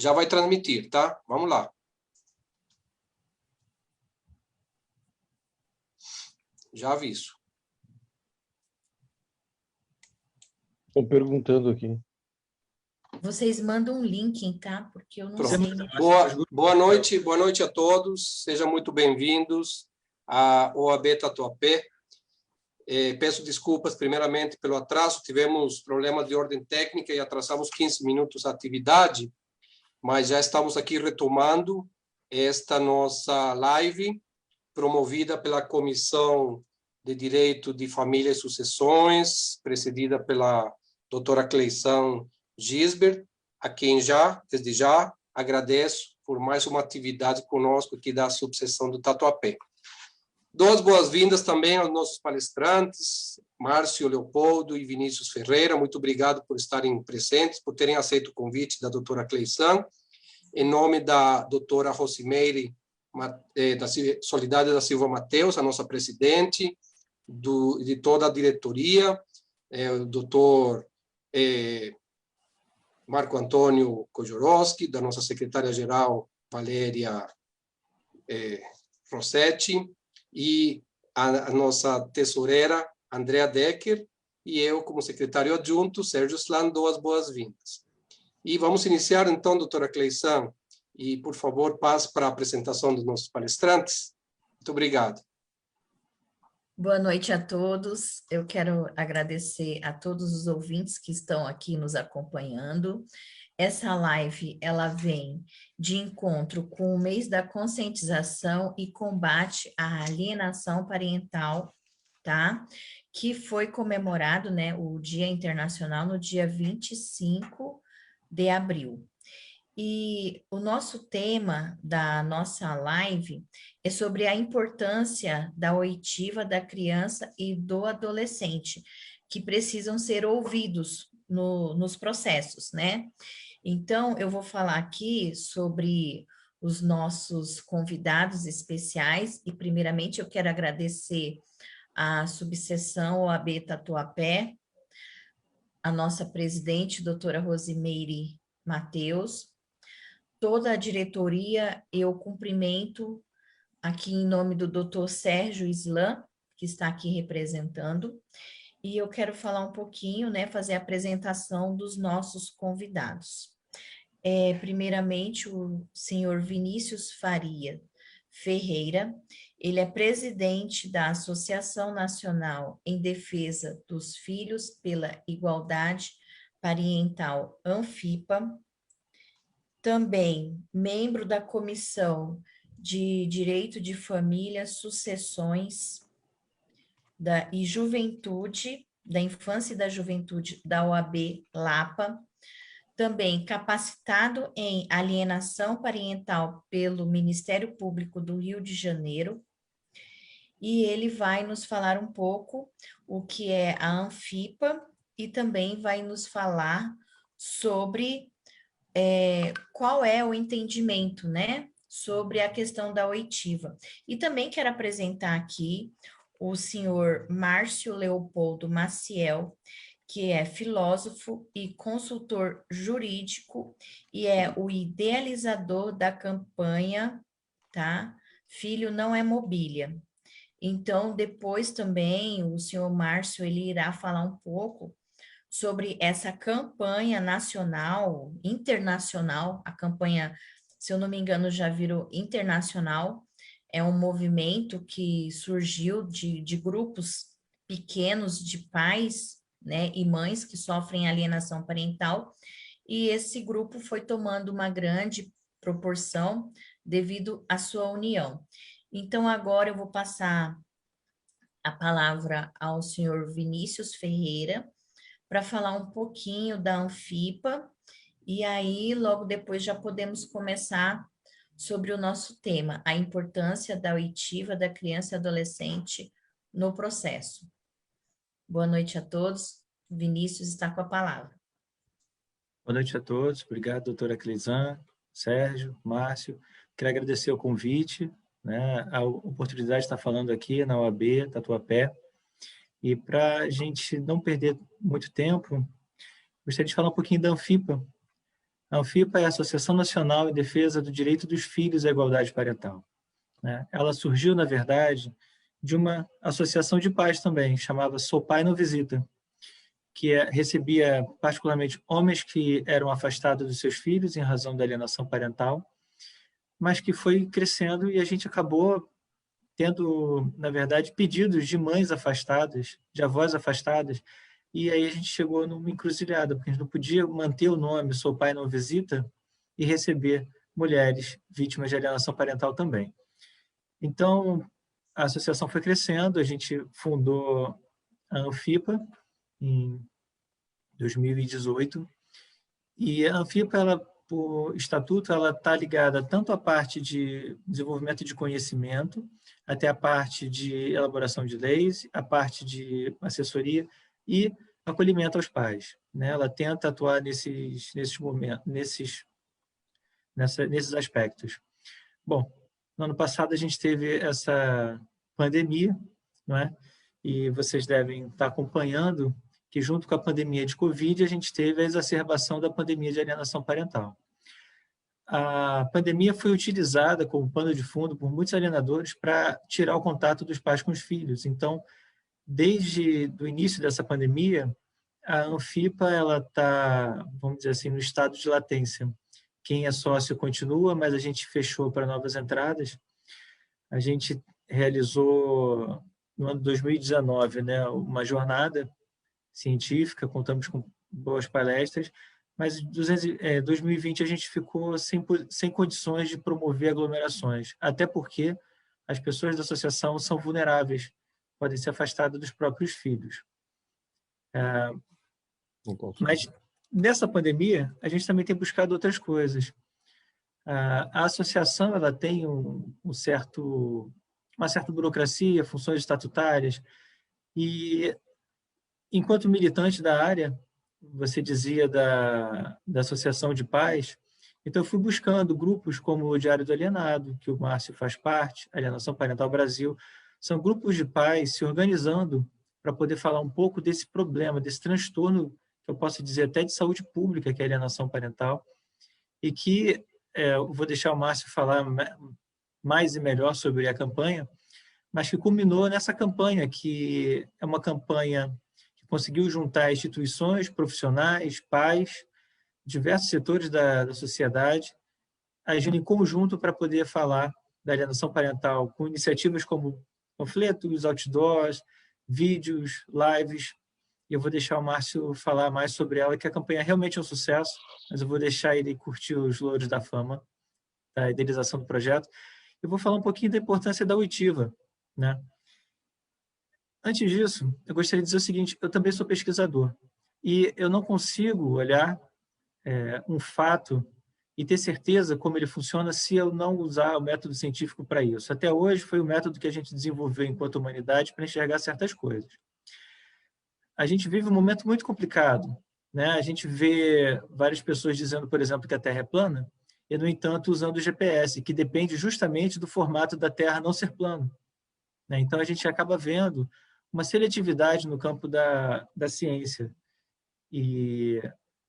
Já vai transmitir, tá? Vamos lá. Já aviso. Estão perguntando aqui. Vocês mandam um link, tá? Porque eu não Pronto. sei. Boa noite a todos. Sejam muito bem-vindos à OAB Tatuapé. Peço desculpas, primeiramente, pelo atraso. Tivemos problemas de ordem técnica e atrasamos 15 minutos a atividade, mas já estamos aqui retomando esta nossa live, promovida pela Comissão de Direito de Família e Sucessões, precedida pela doutora Cleição Gisbert, a quem desde já, agradeço por mais uma atividade conosco aqui da subseção do Tatuapé. Dou as boas-vindas também aos nossos palestrantes, Márcio Leopoldo e Vinícius Ferreira. Muito obrigado por estarem presentes, por terem aceito o convite da doutora Cleição. Em nome da doutora Rosimeire, da Solidária da Silva Mateus, a nossa presidente, de toda a diretoria, o doutor Marco Antônio Kojorowski, da nossa secretária-geral, Valéria Rossetti, e a nossa tesoureira, Andrea Decker, e eu, como secretário adjunto, Sérgio Slan, dou as boas-vindas. E vamos iniciar, então, doutora Cleição, e, por favor, passe para a apresentação dos nossos palestrantes. Muito obrigado. Boa noite a todos. Eu quero agradecer a todos os ouvintes que estão aqui nos acompanhando. Essa live, ela vem de encontro com o mês da conscientização e combate à alienação parental, tá? Que foi comemorado, né, o Dia Internacional no dia 25 de abril. E o nosso tema da nossa live é sobre a importância da oitiva da criança e do adolescente, que precisam ser ouvidos nos processos, né? Então, eu vou falar aqui sobre os nossos convidados especiais e, primeiramente, eu quero agradecer a subseção OAB Tatuapé, a nossa presidente, doutora Rosimeire Mateus, toda a diretoria. Eu cumprimento aqui em nome do doutor Sérgio Slan, que está aqui representando, e eu quero falar um pouquinho, né, fazer a apresentação dos nossos convidados. Primeiramente, o senhor Vinícius Faria Ferreira, ele é presidente da Associação Nacional em Defesa dos Filhos pela Igualdade Parental, ANFIPA, também membro da Comissão de Direito de Família, Sucessões e Juventude, da Infância e da Juventude da OAB Lapa, também capacitado em alienação parental pelo Ministério Público do Rio de Janeiro, e ele vai nos falar um pouco o que é a ANFIPA e também vai nos falar sobre qual é o entendimento, né, sobre a questão da oitiva. E também quero apresentar aqui o senhor Márcio Leopoldo Maciel, que é filósofo e consultor jurídico e é o idealizador da campanha, tá? Filho não é mobília. Então, depois também o senhor Márcio, ele irá falar um pouco sobre essa campanha nacional, internacional, a campanha, se eu não me engano, já virou internacional, é um movimento que surgiu de grupos pequenos de pais, né, e mães que sofrem alienação parental, e esse grupo foi tomando uma grande proporção devido à sua união. Então, agora eu vou passar a palavra ao senhor Vinícius Ferreira, para falar um pouquinho da ANFIPA, e aí logo depois já podemos começar sobre o nosso tema, a importância da oitiva da criança e adolescente no processo. Boa noite a todos. Vinícius está com a palavra. Boa noite a todos. Obrigado, doutora Cleição, Sérgio, Márcio. Quero agradecer o convite, né, a oportunidade de estar falando aqui na OAB Tatuapé. E para a gente não perder muito tempo, gostaria de falar um pouquinho da ANFIPA. A Anfipa é a Associação Nacional em Defesa do Direito dos Filhos à Igualdade Parental, né? Ela surgiu, na verdade, de uma associação de pais também, chamava Sou Pai Não Visita, que recebia particularmente homens que eram afastados dos seus filhos em razão da alienação parental, mas que foi crescendo e a gente acabou tendo, na verdade, pedidos de mães afastadas, de avós afastadas, e aí a gente chegou numa encruzilhada, porque a gente não podia manter o nome Sou Pai Não Visita e receber mulheres vítimas de alienação parental também. Então, a associação foi crescendo, a gente fundou a Anfipa em 2018, e a Anfipa, ela, por estatuto, ela está ligada tanto à parte de desenvolvimento de conhecimento, até a parte de elaboração de leis, a parte de assessoria e acolhimento aos pais, né? Ela tenta atuar nesses momentos, nesses aspectos. Bom, no ano passado a gente teve essa pandemia, não é? E vocês devem estar acompanhando que junto com a pandemia de Covid a gente teve a exacerbação da pandemia de alienação parental. A pandemia foi utilizada como pano de fundo por muitos alienadores para tirar o contato dos pais com os filhos. Então, desde o início dessa pandemia, a Anfipa ela está, vamos dizer assim, no estado de latência. Quem é sócio continua, mas a gente fechou para novas entradas. A gente realizou, no ano de 2019, né, uma jornada científica, contamos com boas palestras, mas em 2020 a gente ficou sem condições de promover aglomerações, até porque as pessoas da associação são vulneráveis, podem ser afastadas dos próprios filhos. Mas nessa pandemia, a gente também tem buscado outras coisas. A associação ela tem uma certa burocracia, funções estatutárias, e enquanto militante da área, você dizia da Associação de Pais, então eu fui buscando grupos como o Diário do Alienado, que o Márcio faz parte, Alienação Parental Brasil, são grupos de pais se organizando para poder falar um pouco desse problema, desse transtorno, que eu posso dizer até de saúde pública, que é a alienação parental, e que eu vou deixar o Márcio falar mais e melhor sobre a campanha, mas que culminou nessa campanha, que é uma campanha que conseguiu juntar instituições, profissionais, pais, diversos setores da sociedade, agindo em conjunto para poder falar da alienação parental, com iniciativas como panfletos, outdoors, vídeos, lives. E eu vou deixar o Márcio falar mais sobre ela, que a campanha realmente é um sucesso, mas eu vou deixar ele curtir os louros da fama, da idealização do projeto. Eu vou falar um pouquinho da importância da oitiva, né? Antes disso, eu gostaria de dizer o seguinte, eu também sou pesquisador, e eu não consigo olhar um fato e ter certeza como ele funciona se eu não usar o método científico para isso. Até hoje foi o método que a gente desenvolveu enquanto humanidade para enxergar certas coisas. A gente vive um momento muito complicado, né? A gente vê várias pessoas dizendo, por exemplo, que a Terra é plana, e, no entanto, usando o GPS, que depende justamente do formato da Terra não ser plano, né? Então, a gente acaba vendo uma seletividade no campo da ciência. E,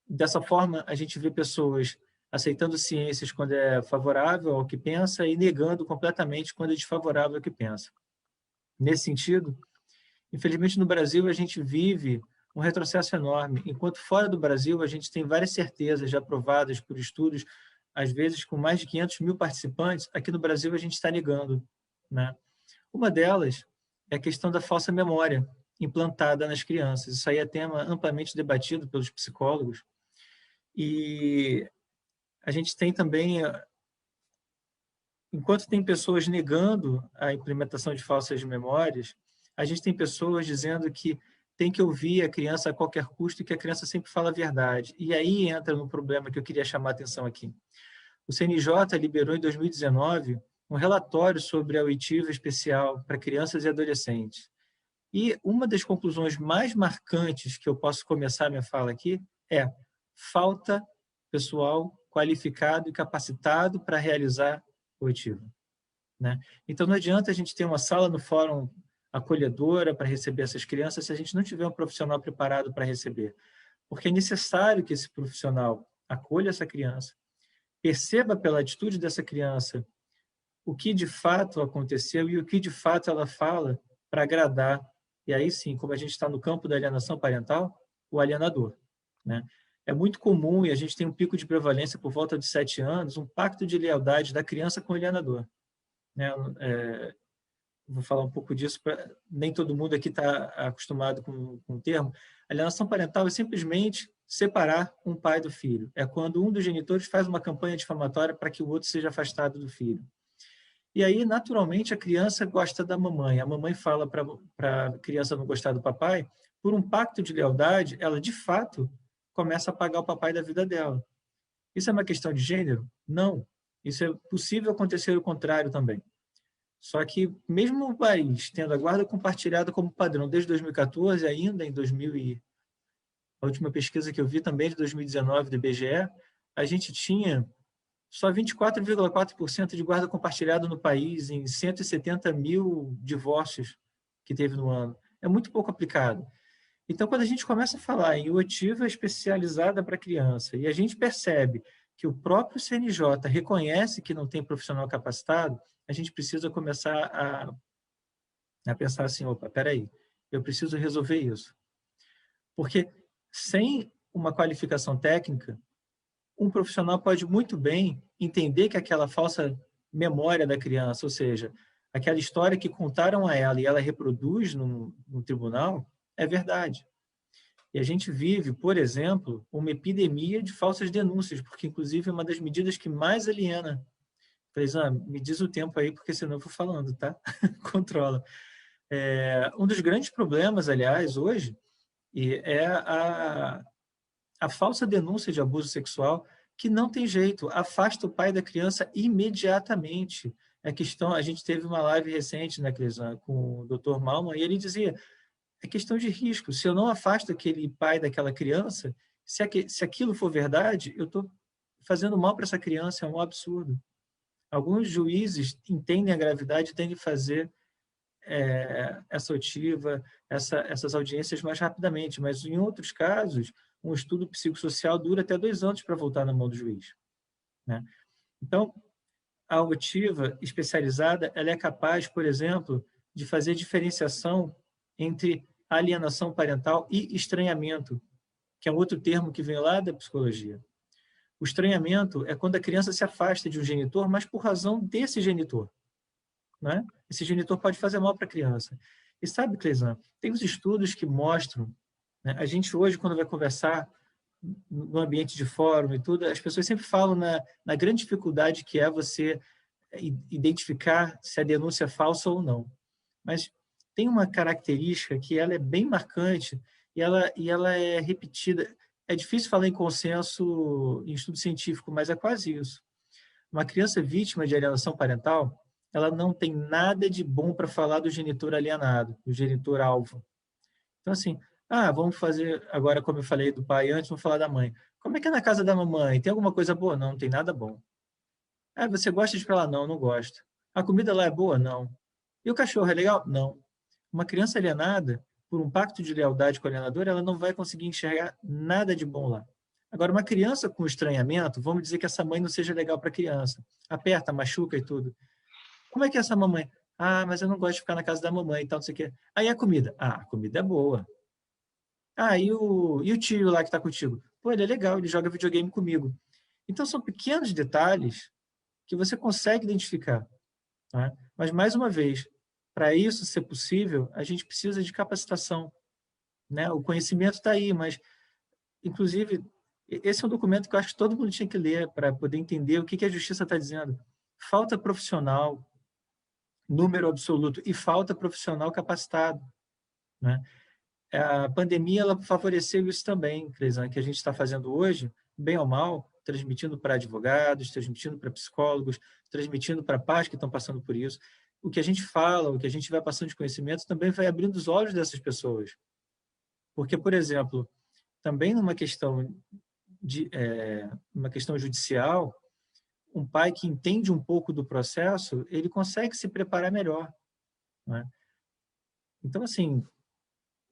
dessa forma, a gente vê pessoas aceitando ciências quando é favorável ao que pensa e negando completamente quando é desfavorável ao que pensa. Nesse sentido, infelizmente, no Brasil, a gente vive um retrocesso enorme, enquanto fora do Brasil a gente tem várias certezas já aprovadas por estudos, às vezes com mais de 500 mil participantes, aqui no Brasil a gente está negando, né? Uma delas é a questão da falsa memória implantada nas crianças. Isso aí é tema amplamente debatido pelos psicólogos. E a gente tem também, enquanto tem pessoas negando a implementação de falsas memórias, a gente tem pessoas dizendo que tem que ouvir a criança a qualquer custo e que a criança sempre fala a verdade. E aí entra no problema que eu queria chamar a atenção aqui. O CNJ liberou em 2019 um relatório sobre a oitiva especial para crianças e adolescentes. E uma das conclusões mais marcantes que eu posso começar a minha fala aqui é falta pessoal qualificado e capacitado para realizar oitiva, né? Então, não adianta a gente ter uma sala no fórum acolhedora para receber essas crianças se a gente não tiver um profissional preparado para receber. Porque é necessário que esse profissional acolha essa criança, perceba pela atitude dessa criança o que de fato aconteceu e o que de fato ela fala para agradar. E aí sim, como a gente está no campo da alienação parental, o alienador, né? É muito comum, e a gente tem um pico de prevalência por volta de 7 anos, um pacto de lealdade da criança com o alienador, né? Vou falar um pouco disso, nem todo mundo aqui está acostumado com o termo. Alienação parental é simplesmente separar um pai do filho. É quando um dos genitores faz uma campanha difamatória para que o outro seja afastado do filho. E aí, naturalmente, a criança gosta da mamãe. A mamãe fala para a criança não gostar do papai. Por um pacto de lealdade, ela, de fato, começa a apagar o papai da vida dela. Isso é uma questão de gênero? Não. Isso é possível acontecer o contrário também. Só que, mesmo o país tendo a guarda compartilhada como padrão desde 2014, ainda em 2000 a última pesquisa que eu vi também de 2019 do IBGE, a gente tinha só 24,4% de guarda compartilhada no país em 170 mil divórcios que teve no ano. É muito pouco aplicado. Então, quando a gente começa a falar em oitiva especializada para criança e a gente percebe que o próprio CNJ reconhece que não tem profissional capacitado, a gente precisa começar a pensar assim, opa, peraí, eu preciso resolver isso. Porque sem uma qualificação técnica, um profissional pode muito bem entender que aquela falsa memória da criança, ou seja, aquela história que contaram a ela e ela reproduz no tribunal, é verdade. E a gente vive, por exemplo, uma epidemia de falsas denúncias, porque, inclusive, é uma das medidas que mais aliena. Cleisan, me diz o tempo aí, porque senão eu vou falando, tá? Controla. Um dos grandes problemas, aliás, hoje, é a falsa denúncia de abuso sexual, que não tem jeito, afasta o pai da criança imediatamente. A gente teve uma live recente, né, Cleisan, com o Dr. Malman, e ele dizia, é questão de risco. Se eu não afasto aquele pai daquela criança, se aquilo for verdade, eu estou fazendo mal para essa criança, é um absurdo. Alguns juízes entendem a gravidade e têm de fazer essa oitiva, essas audiências mais rapidamente, mas em outros casos, um estudo psicossocial dura até 2 anos para voltar na mão do juiz, né? Então, a oitiva especializada, ela é capaz, por exemplo, de fazer diferenciação entre alienação parental e estranhamento, que é outro termo que vem lá da psicologia. O estranhamento é quando a criança se afasta de um genitor, mas por razão desse genitor, né? Esse genitor pode fazer mal para a criança. E sabe, Cleisan, tem uns estudos que mostram, né? A gente hoje, quando vai conversar no ambiente de fórum e tudo, as pessoas sempre falam na grande dificuldade que é você identificar se a denúncia é falsa ou não. Mas tem uma característica que ela é bem marcante e ela é repetida. É difícil falar em consenso em estudo científico, mas é quase isso. Uma criança vítima de alienação parental, ela não tem nada de bom para falar do genitor alienado, do genitor alvo. Então, assim, vamos fazer, agora como eu falei do pai antes, vamos falar da mãe. Como é que é na casa da mamãe? Tem alguma coisa boa? Não, não tem nada bom. Você gosta de ir para lá? Não, não gosto. A comida lá é boa? Não. E o cachorro é legal? Não. Uma criança alienada, por um pacto de lealdade com o alienador, ela não vai conseguir enxergar nada de bom lá. Agora, uma criança com estranhamento, vamos dizer que essa mãe não seja legal para a criança. Aperta, machuca e tudo. Como é que é essa mamãe? Mas eu não gosto de ficar na casa da mamãe e tal, não sei o quê. Aí a comida? A comida é boa. E o tio lá que está contigo? Pô, ele é legal, ele joga videogame comigo. Então, são pequenos detalhes que você consegue identificar. Tá? Mas, mais uma vez, para isso ser possível, a gente precisa de capacitação, né? O conhecimento está aí, mas, inclusive, esse é um documento que eu acho que todo mundo tinha que ler para poder entender o que a justiça está dizendo. Falta profissional, número absoluto, e falta profissional capacitado, né? A pandemia ela favoreceu isso também, Cleisan, que a gente está fazendo hoje, bem ou mal, transmitindo para advogados, transmitindo para psicólogos, transmitindo para pais que estão passando por isso. O que a gente fala, o que a gente vai passando de conhecimento também vai abrindo os olhos dessas pessoas. Porque, por exemplo, também numa questão judicial, um pai que entende um pouco do processo, ele consegue se preparar melhor, né? Então, assim,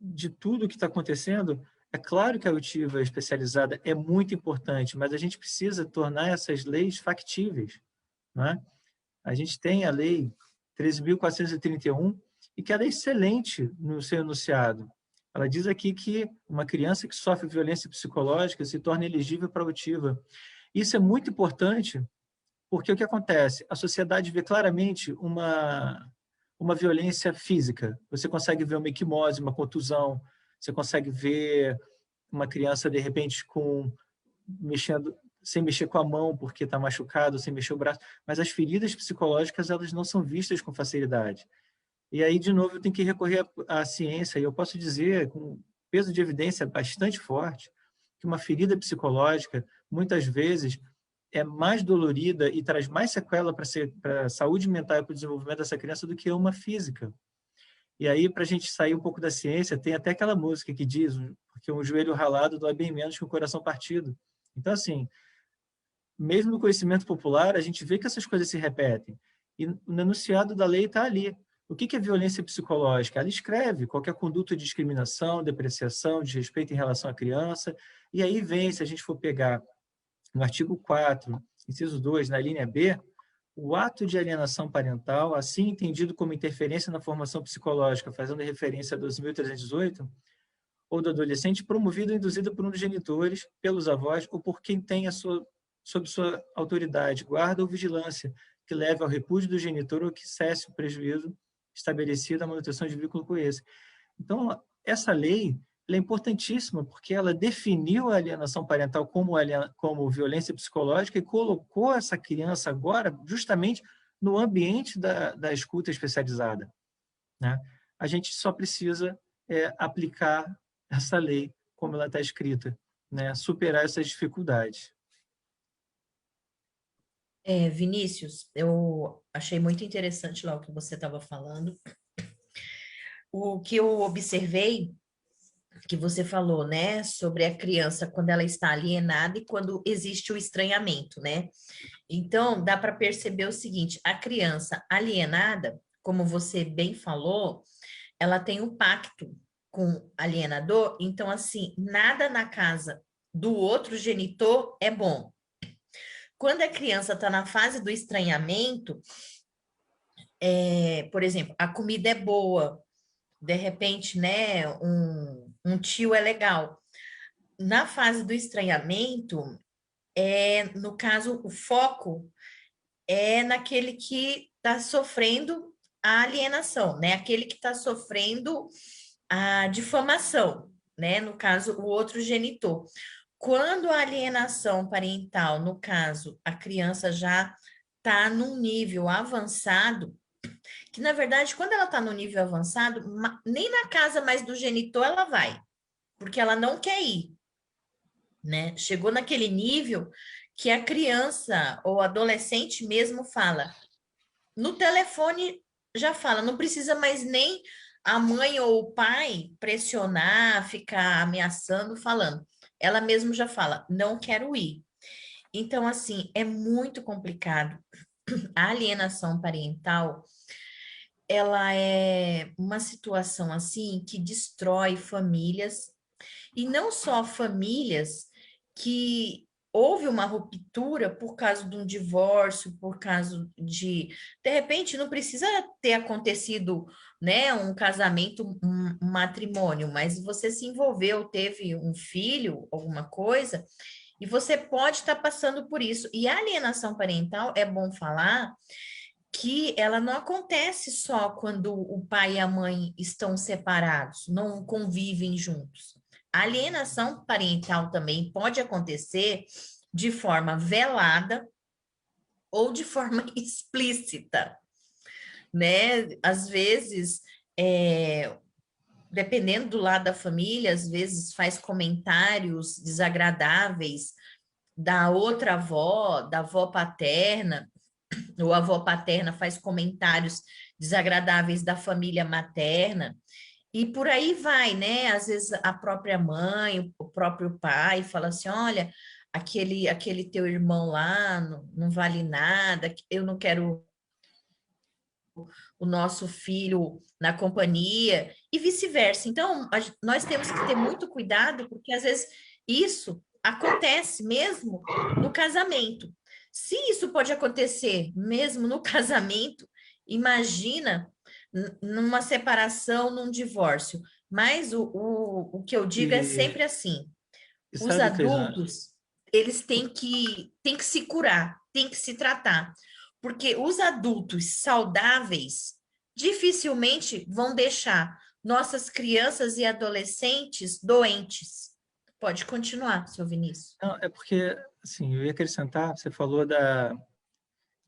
de tudo que está acontecendo, É claro que a oitiva especializada é muito importante, mas a gente precisa tornar essas leis factíveis, não é? A gente tem a Lei 13.431, e que ela é excelente no seu enunciado. Ela diz aqui que uma criança que sofre violência psicológica se torna elegível para a oitiva. Isso é muito importante, porque o que acontece? A sociedade vê claramente uma violência física. Você consegue ver uma equimose, uma contusão, você consegue ver uma criança, de repente, sem mexer com a mão porque está machucado, sem mexer o braço, mas as feridas psicológicas, elas não são vistas com facilidade. E aí, de novo, eu tenho que recorrer à ciência, e eu posso dizer, com peso de evidência bastante forte, que uma ferida psicológica, muitas vezes, é mais dolorida e traz mais sequela para a saúde mental e para o desenvolvimento dessa criança do que uma física. E aí, para a gente sair um pouco da ciência, tem até aquela música que diz que um joelho ralado dói bem menos que um coração partido. Então, assim, mesmo no conhecimento popular, a gente vê que essas coisas se repetem. E no enunciado da lei está ali. O que é violência psicológica? Ela escreve qualquer conduta de discriminação, depreciação, desrespeito em relação à criança. E aí vem, se a gente for pegar no artigo 4, inciso 2, na linha B, o ato de alienação parental, assim entendido como interferência na formação psicológica, fazendo referência a 12.318, ou do adolescente, promovido ou induzido por um dos genitores, pelos avós, ou por quem tem sob sua autoridade, guarda ou vigilância, que leve ao repúdio do genitor ou que cesse o prejuízo estabelecido à manutenção de vínculo com esse. Então, essa lei é importantíssima, porque ela definiu a alienação parental como violência psicológica e colocou essa criança agora justamente no ambiente da escuta especializada, né? A gente só precisa aplicar essa lei como ela está escrita, né? Superar essas dificuldades. Vinícius, eu achei muito interessante lá o que você estava falando. O que eu observei, que você falou, né, sobre a criança quando ela está alienada e quando existe o estranhamento, né? Então, dá para perceber o seguinte: a criança alienada, como você bem falou, ela tem um pacto com o alienador, então, assim, nada na casa do outro genitor é bom. Quando a criança está na fase do estranhamento, por exemplo, a comida é boa, de repente, né, um tio é legal. Na fase do estranhamento, no caso, o foco é naquele que está sofrendo a alienação, né? Aquele que está sofrendo a difamação, né? No caso, o outro genitor. Quando a alienação parental, no caso, a criança já está num nível avançado, que na verdade, quando ela está no nível avançado, nem na casa mais do genitor ela vai, porque ela não quer ir, né? Chegou naquele nível que a criança ou adolescente mesmo fala, no telefone já fala, não precisa mais nem a mãe ou o pai pressionar, ficar ameaçando, falando. Ela mesmo já fala, não quero ir. Então, assim, é muito complicado. A alienação parental, ela é uma situação assim que destrói famílias, e não só famílias que houve uma ruptura por causa de um divórcio, por causa de repente não precisa ter acontecido, né, um casamento, um matrimônio, mas você se envolveu, teve um filho, alguma coisa, e você pode estar passando por isso. E a alienação parental, é bom falar que ela não acontece só quando o pai e a mãe estão separados, não convivem juntos. A alienação parental também pode acontecer de forma velada ou de forma explícita, né? Às vezes, dependendo do lado da família, às vezes faz comentários desagradáveis da outra avó, da avó paterna, ou a avó paterna faz comentários desagradáveis da família materna, e por aí vai, né? Às vezes a própria mãe, o próprio pai fala assim, olha, aquele teu irmão lá não vale nada, eu não quero o nosso filho na companhia e vice-versa. Então, nós temos que ter muito cuidado, porque às vezes isso acontece mesmo no casamento. Se isso pode acontecer mesmo no casamento, imagina numa separação, num divórcio. Mas o que eu digo é sempre assim: os sabe, Cleison, adultos, eles têm que se curar, têm que se tratar. Porque os adultos saudáveis dificilmente vão deixar nossas crianças e adolescentes doentes. Pode continuar, seu Vinícius. não, é porque, assim, eu ia acrescentar, você falou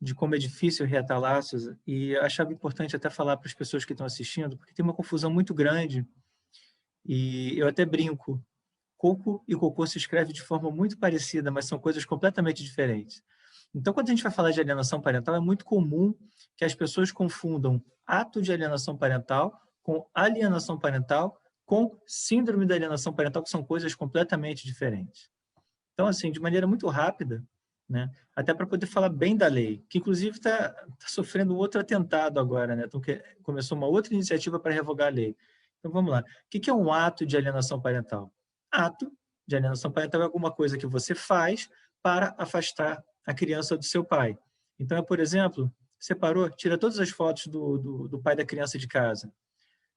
de como é difícil reatar laços, e eu achava importante até falar para as pessoas que estão assistindo, porque tem uma confusão muito grande, e eu até brinco, coco e cocô se escreve de forma muito parecida, mas são coisas completamente diferentes. Então, quando a gente vai falar de alienação parental, é muito comum que as pessoas confundam ato de alienação parental com alienação parental com síndrome da alienação parental, que são coisas completamente diferentes. Então, assim, de maneira muito rápida, né, até para poder falar bem da lei, que inclusive está sofrendo outro atentado agora, né? Então, começou uma outra iniciativa para revogar a lei. Então, vamos lá. O que é um ato de alienação parental? Ato de alienação parental é alguma coisa que você faz para afastar a criança do seu pai. Então, por exemplo, separou, tira todas as fotos do pai da criança de casa.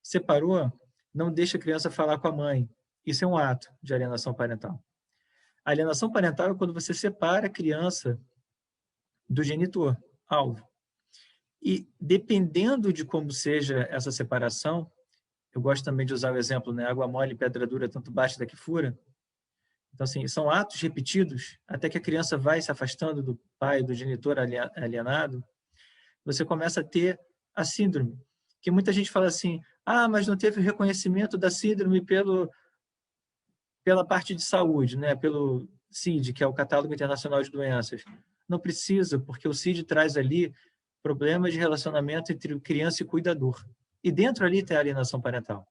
Separou, não deixa a criança falar com a mãe. Isso é um ato de alienação parental. A alienação parental é quando você separa a criança do genitor, alvo. E dependendo de como seja essa separação, eu gosto também de usar o exemplo, né? Água mole, pedra dura, tanto bate da que fura. Então, assim, são atos repetidos, até que a criança vai se afastando do pai, do genitor alienado, você começa a ter a síndrome. Que muita gente fala assim, mas não teve o reconhecimento da síndrome pela parte de saúde, né? Pelo CID, que é o Catálogo Internacional de Doenças. Não precisa, porque o CID traz ali problemas de relacionamento entre criança e cuidador. E dentro ali tem a alienação parental.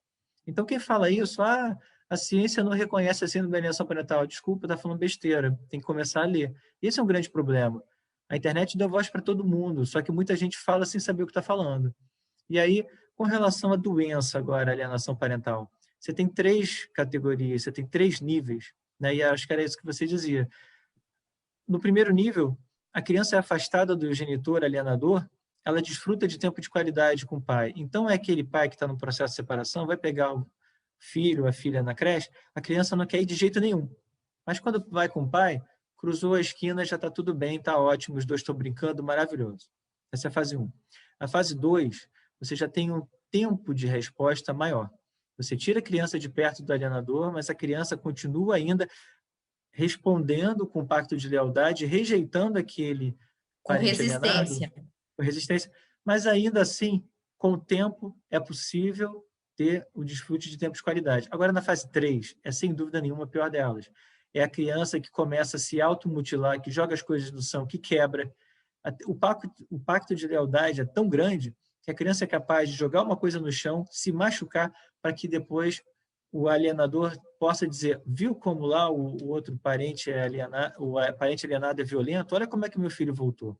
Então, quem fala isso, a ciência não reconhece a síndrome da alienação parental. Desculpa, está falando besteira. Tem que começar a ler. Esse é um grande problema. A internet dá voz para todo mundo, só que muita gente fala sem saber o que está falando. E aí, com relação à doença agora, alienação parental, você tem 3 categorias, você tem 3 níveis, né? E acho que era isso que você dizia. No primeiro nível, a criança é afastada do genitor alienador, ela desfruta de tempo de qualidade com o pai. Então, é aquele pai que está no processo de separação, vai pegar o filho, a filha na creche, a criança não quer ir de jeito nenhum. Mas quando vai com o pai, cruzou a esquina, já está tudo bem, está ótimo, os dois estão brincando, maravilhoso. Essa é a fase 1. A fase 2, você já tem um tempo de resposta maior. Você tira a criança de perto do alienador, mas a criança continua ainda respondendo com pacto de lealdade, rejeitando aquele parente alienado, com resistência, mas ainda assim, com o tempo, é possível ter o desfrute de tempo de qualidade. Agora, na fase 3, é sem dúvida nenhuma a pior delas. É a criança que começa a se automutilar, que joga as coisas no chão, que quebra. O pacto de lealdade é tão grande que a criança é capaz de jogar uma coisa no chão, se machucar, para que depois o alienador possa dizer, viu como lá o outro parente alienado, o parente alienado é violento? Olha como é que meu filho voltou.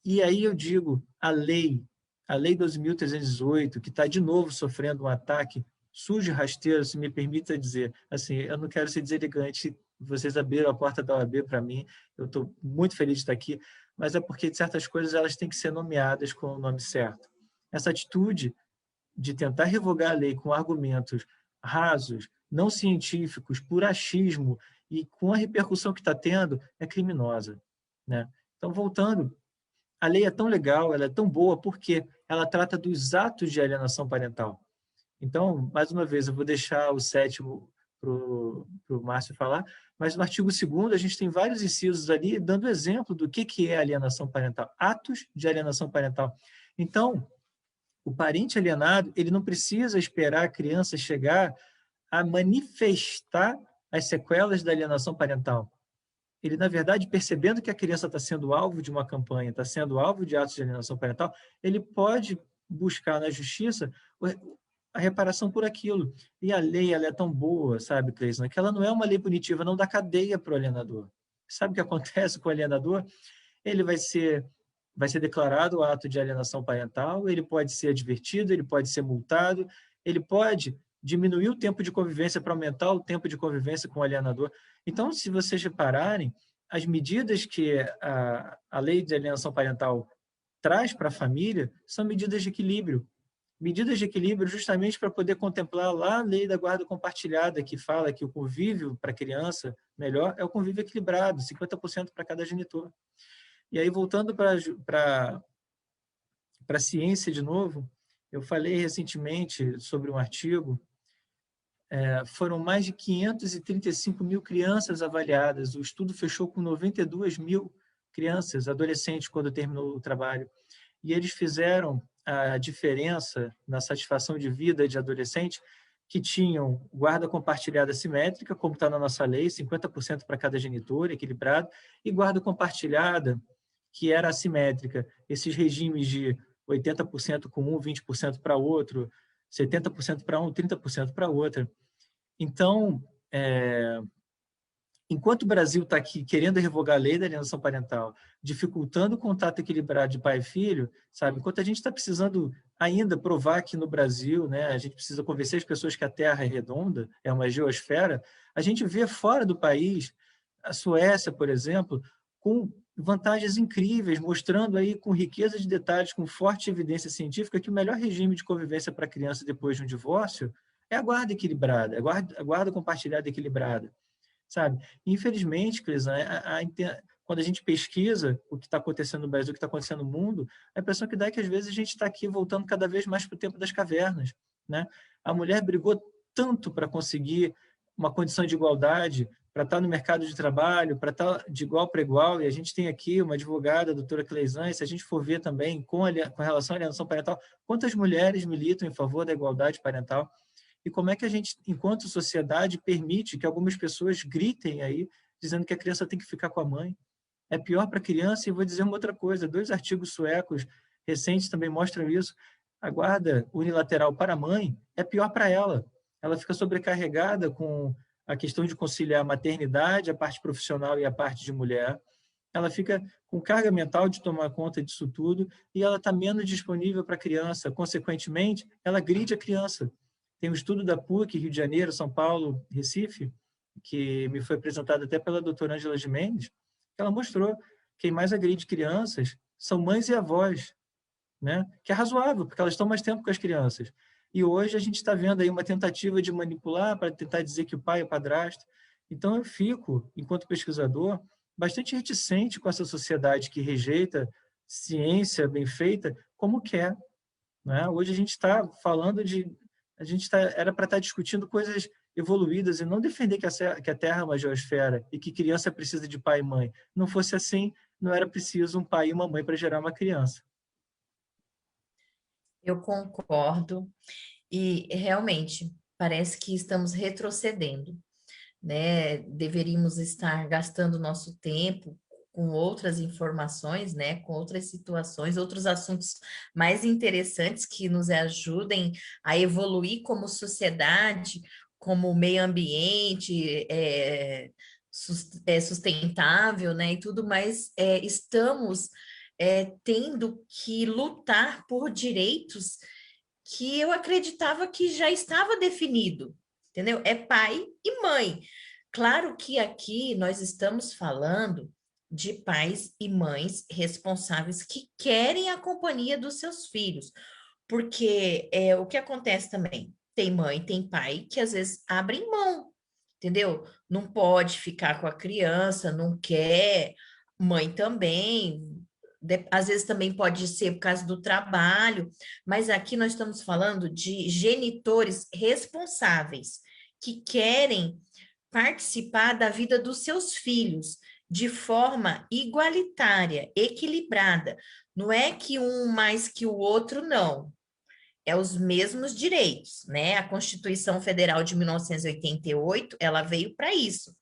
E aí eu digo, a lei 12.318, que está de novo sofrendo um ataque sujo e rasteiro, se me permita dizer, assim, eu não quero ser deselegante, vocês abriram a porta da OAB para mim, eu estou muito feliz de estar aqui, mas é porque certas coisas elas têm que ser nomeadas com o nome certo. Essa atitude de tentar revogar a lei com argumentos rasos, não científicos, por achismo e com a repercussão que está tendo, é criminosa, né? Então, voltando, a lei é tão legal, ela é tão boa, porque ela trata dos atos de alienação parental. Então, mais uma vez, eu vou deixar o 7º para o Márcio falar, mas no artigo 2º a gente tem vários incisos ali dando exemplo do que é alienação parental, atos de alienação parental. Então, o parente alienado, ele não precisa esperar a criança chegar a manifestar as sequelas da alienação parental. Ele, na verdade, percebendo que a criança está sendo alvo de uma campanha, está sendo alvo de atos de alienação parental, ele pode buscar na justiça a reparação por aquilo. E a lei, ela é tão boa, sabe, Cleison, que ela não é uma lei punitiva, não dá cadeia para o alienador. Sabe o que acontece com o alienador? Ele vai ser vai ser declarado o ato de alienação parental, ele pode ser advertido, ele pode ser multado, ele pode diminuir o tempo de convivência para aumentar o tempo de convivência com o alienador. Então, se vocês repararem, as medidas que a lei de alienação parental traz para a família são medidas de equilíbrio. Medidas de equilíbrio justamente para poder contemplar lá a lei da guarda compartilhada, que fala que o convívio para a criança melhor é o convívio equilibrado, 50% para cada genitor. E aí, voltando para a ciência de novo, eu falei recentemente sobre um artigo, foram mais de 535 mil crianças avaliadas, o estudo fechou com 92 mil crianças, adolescentes, quando terminou o trabalho, e eles fizeram a diferença na satisfação de vida de adolescente, que tinham guarda compartilhada simétrica, como está na nossa lei, 50% para cada genitor, equilibrado, e guarda compartilhada, que era assimétrica, esses regimes de 80% com um, 20% para outro, 70% para um, 30% para outra. Então, enquanto o Brasil está aqui querendo revogar a lei da alienação parental, dificultando o contato equilibrado de pai e filho, sabe? Enquanto a gente está precisando ainda provar que no Brasil, né, a gente precisa convencer as pessoas que a Terra é redonda, é uma geosfera, a gente vê fora do país, a Suécia, por exemplo, com vantagens incríveis, mostrando aí com riqueza de detalhes, com forte evidência científica, que o melhor regime de convivência para a criança depois de um divórcio é a guarda equilibrada, a guarda compartilhada equilibrada, sabe? Infelizmente, Clisan, quando a gente pesquisa o que está acontecendo no Brasil, o que está acontecendo no mundo, a impressão que dá é que às vezes a gente está aqui voltando cada vez mais para o tempo das cavernas, né? A mulher brigou tanto para conseguir uma condição de igualdade, para estar no mercado de trabalho, para estar de igual para igual, e a gente tem aqui uma advogada, a doutora Cleisan, e se a gente for ver também com relação à alienação parental, quantas mulheres militam em favor da igualdade parental, e como é que a gente, enquanto sociedade, permite que algumas pessoas gritem aí, dizendo que a criança tem que ficar com a mãe. É pior para a criança, e vou dizer uma outra coisa, 2 artigos suecos recentes também mostram isso, a guarda unilateral para a mãe é pior para ela. Ela fica sobrecarregada com a questão de conciliar a maternidade, a parte profissional e a parte de mulher. Ela fica com carga mental de tomar conta disso tudo e ela está menos disponível para a criança. Consequentemente, ela agride a criança. Tem um estudo da PUC, Rio de Janeiro, São Paulo, Recife, que me foi apresentado até pela doutora Ângela Gimenez, que ela mostrou que quem mais agride crianças são mães e avós, né? Que é razoável, porque elas estão mais tempo com as crianças. E hoje a gente está vendo aí uma tentativa de manipular para tentar dizer que o pai é padrasto. Então eu fico, enquanto pesquisador, bastante reticente com essa sociedade que rejeita ciência bem feita como quer, né? Hoje a gente está falando de... era para estar discutindo coisas evoluídas e não defender que a Terra é uma geosfera e que criança precisa de pai e mãe. Não fosse assim, não era preciso um pai e uma mãe para gerar uma criança. Eu concordo e realmente parece que estamos retrocedendo, né? Deveríamos estar gastando nosso tempo com outras informações, né? Com outras situações, outros assuntos mais interessantes que nos ajudem a evoluir como sociedade, como meio ambiente, sustentável, né? E tudo mais. Estamos tendo que lutar por direitos que eu acreditava que já estava definido, entendeu? É pai e mãe. Claro que aqui nós estamos falando de pais e mães responsáveis que querem a companhia dos seus filhos, porque o que acontece também, tem mãe, tem pai que às vezes abrem mão, entendeu? Não pode ficar com a criança, não quer, mãe também, às vezes também pode ser por causa do trabalho, mas aqui nós estamos falando de genitores responsáveis que querem participar da vida dos seus filhos de forma igualitária, equilibrada. Não é que um mais que o outro, não. É os mesmos direitos, né? A Constituição Federal de 1988, ela veio para isso,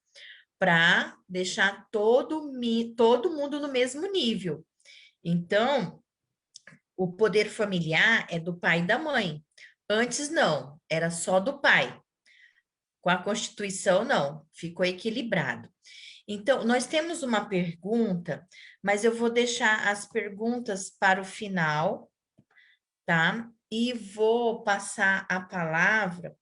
para deixar todo mundo no mesmo nível. Então, o poder familiar é do pai e da mãe. Antes, não, era só do pai. Com a Constituição, não, ficou equilibrado. Então, nós temos uma pergunta mas eu vou deixar as perguntas para o final, tá? E vou passar a palavra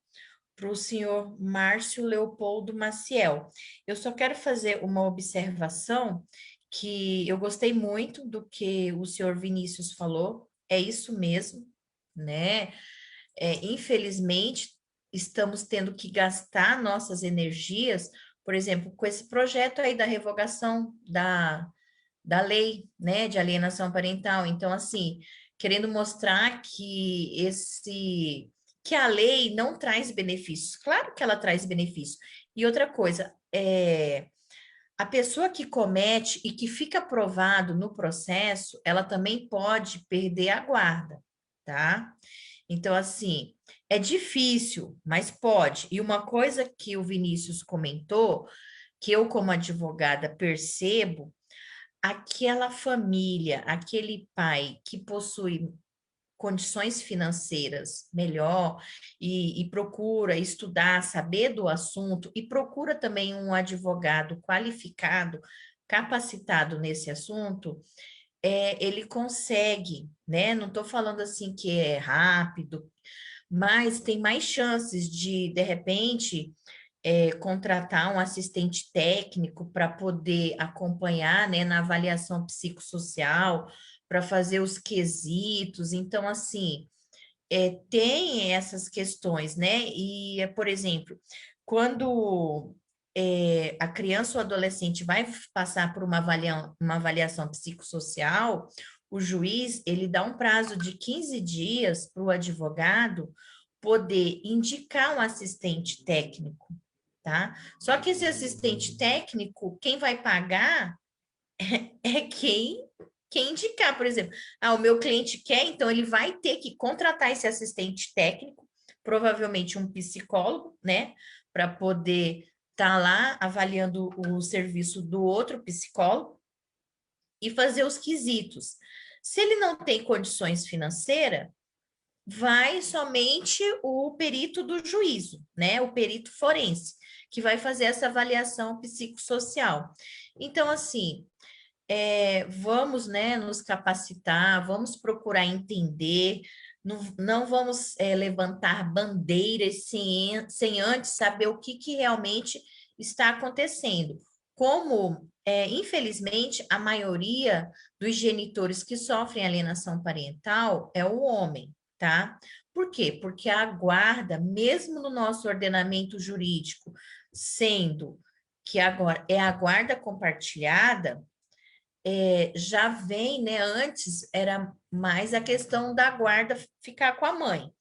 para o senhor Márcio Leopoldo Maciel. Eu só quero fazer uma observação que eu gostei muito do que o senhor Vinícius falou, é isso mesmo, né? Infelizmente, estamos tendo que gastar nossas energias, por exemplo, com esse projeto aí da revogação da lei, né, de alienação parental. Então, assim, querendo mostrar que a lei não traz benefícios. Claro que ela traz benefícios. E outra coisa, a pessoa que comete e que fica provado no processo, ela também pode perder a guarda, tá? Então, assim, é difícil, mas pode. E uma coisa que o Vinícius comentou, que eu, como advogada, percebo, aquela família, aquele pai que possui condições financeiras melhor e procura estudar, saber do assunto e procura também um advogado qualificado, capacitado nesse assunto, ele consegue, né? Não estou falando assim que é rápido, mas tem mais chances de repente, contratar um assistente técnico para poder acompanhar, né, na avaliação psicossocial, para fazer os quesitos. Então, assim, tem essas questões, né? E, por exemplo, quando a criança ou adolescente vai passar por uma avaliação psicossocial, o juiz, ele dá um prazo de 15 dias para o advogado poder indicar um assistente técnico, tá? Só que esse assistente técnico, quem vai pagar é quem indicar, por exemplo. O meu cliente quer, então ele vai ter que contratar esse assistente técnico, provavelmente um psicólogo, né? Para poder estar lá avaliando o serviço do outro psicólogo e fazer os quesitos. Se ele não tem condições financeiras, vai somente o perito do juízo, né? O perito forense, que vai fazer essa avaliação psicossocial. Então, assim, vamos, né, nos capacitar, vamos procurar entender, não vamos levantar bandeiras sem antes saber o que realmente está acontecendo. Como, infelizmente, a maioria dos genitores que sofrem alienação parental é o homem, tá? Por quê? Porque a guarda, mesmo no nosso ordenamento jurídico, sendo que agora é a guarda compartilhada, já vem, né? Antes era mais a questão da guarda ficar com a mãe.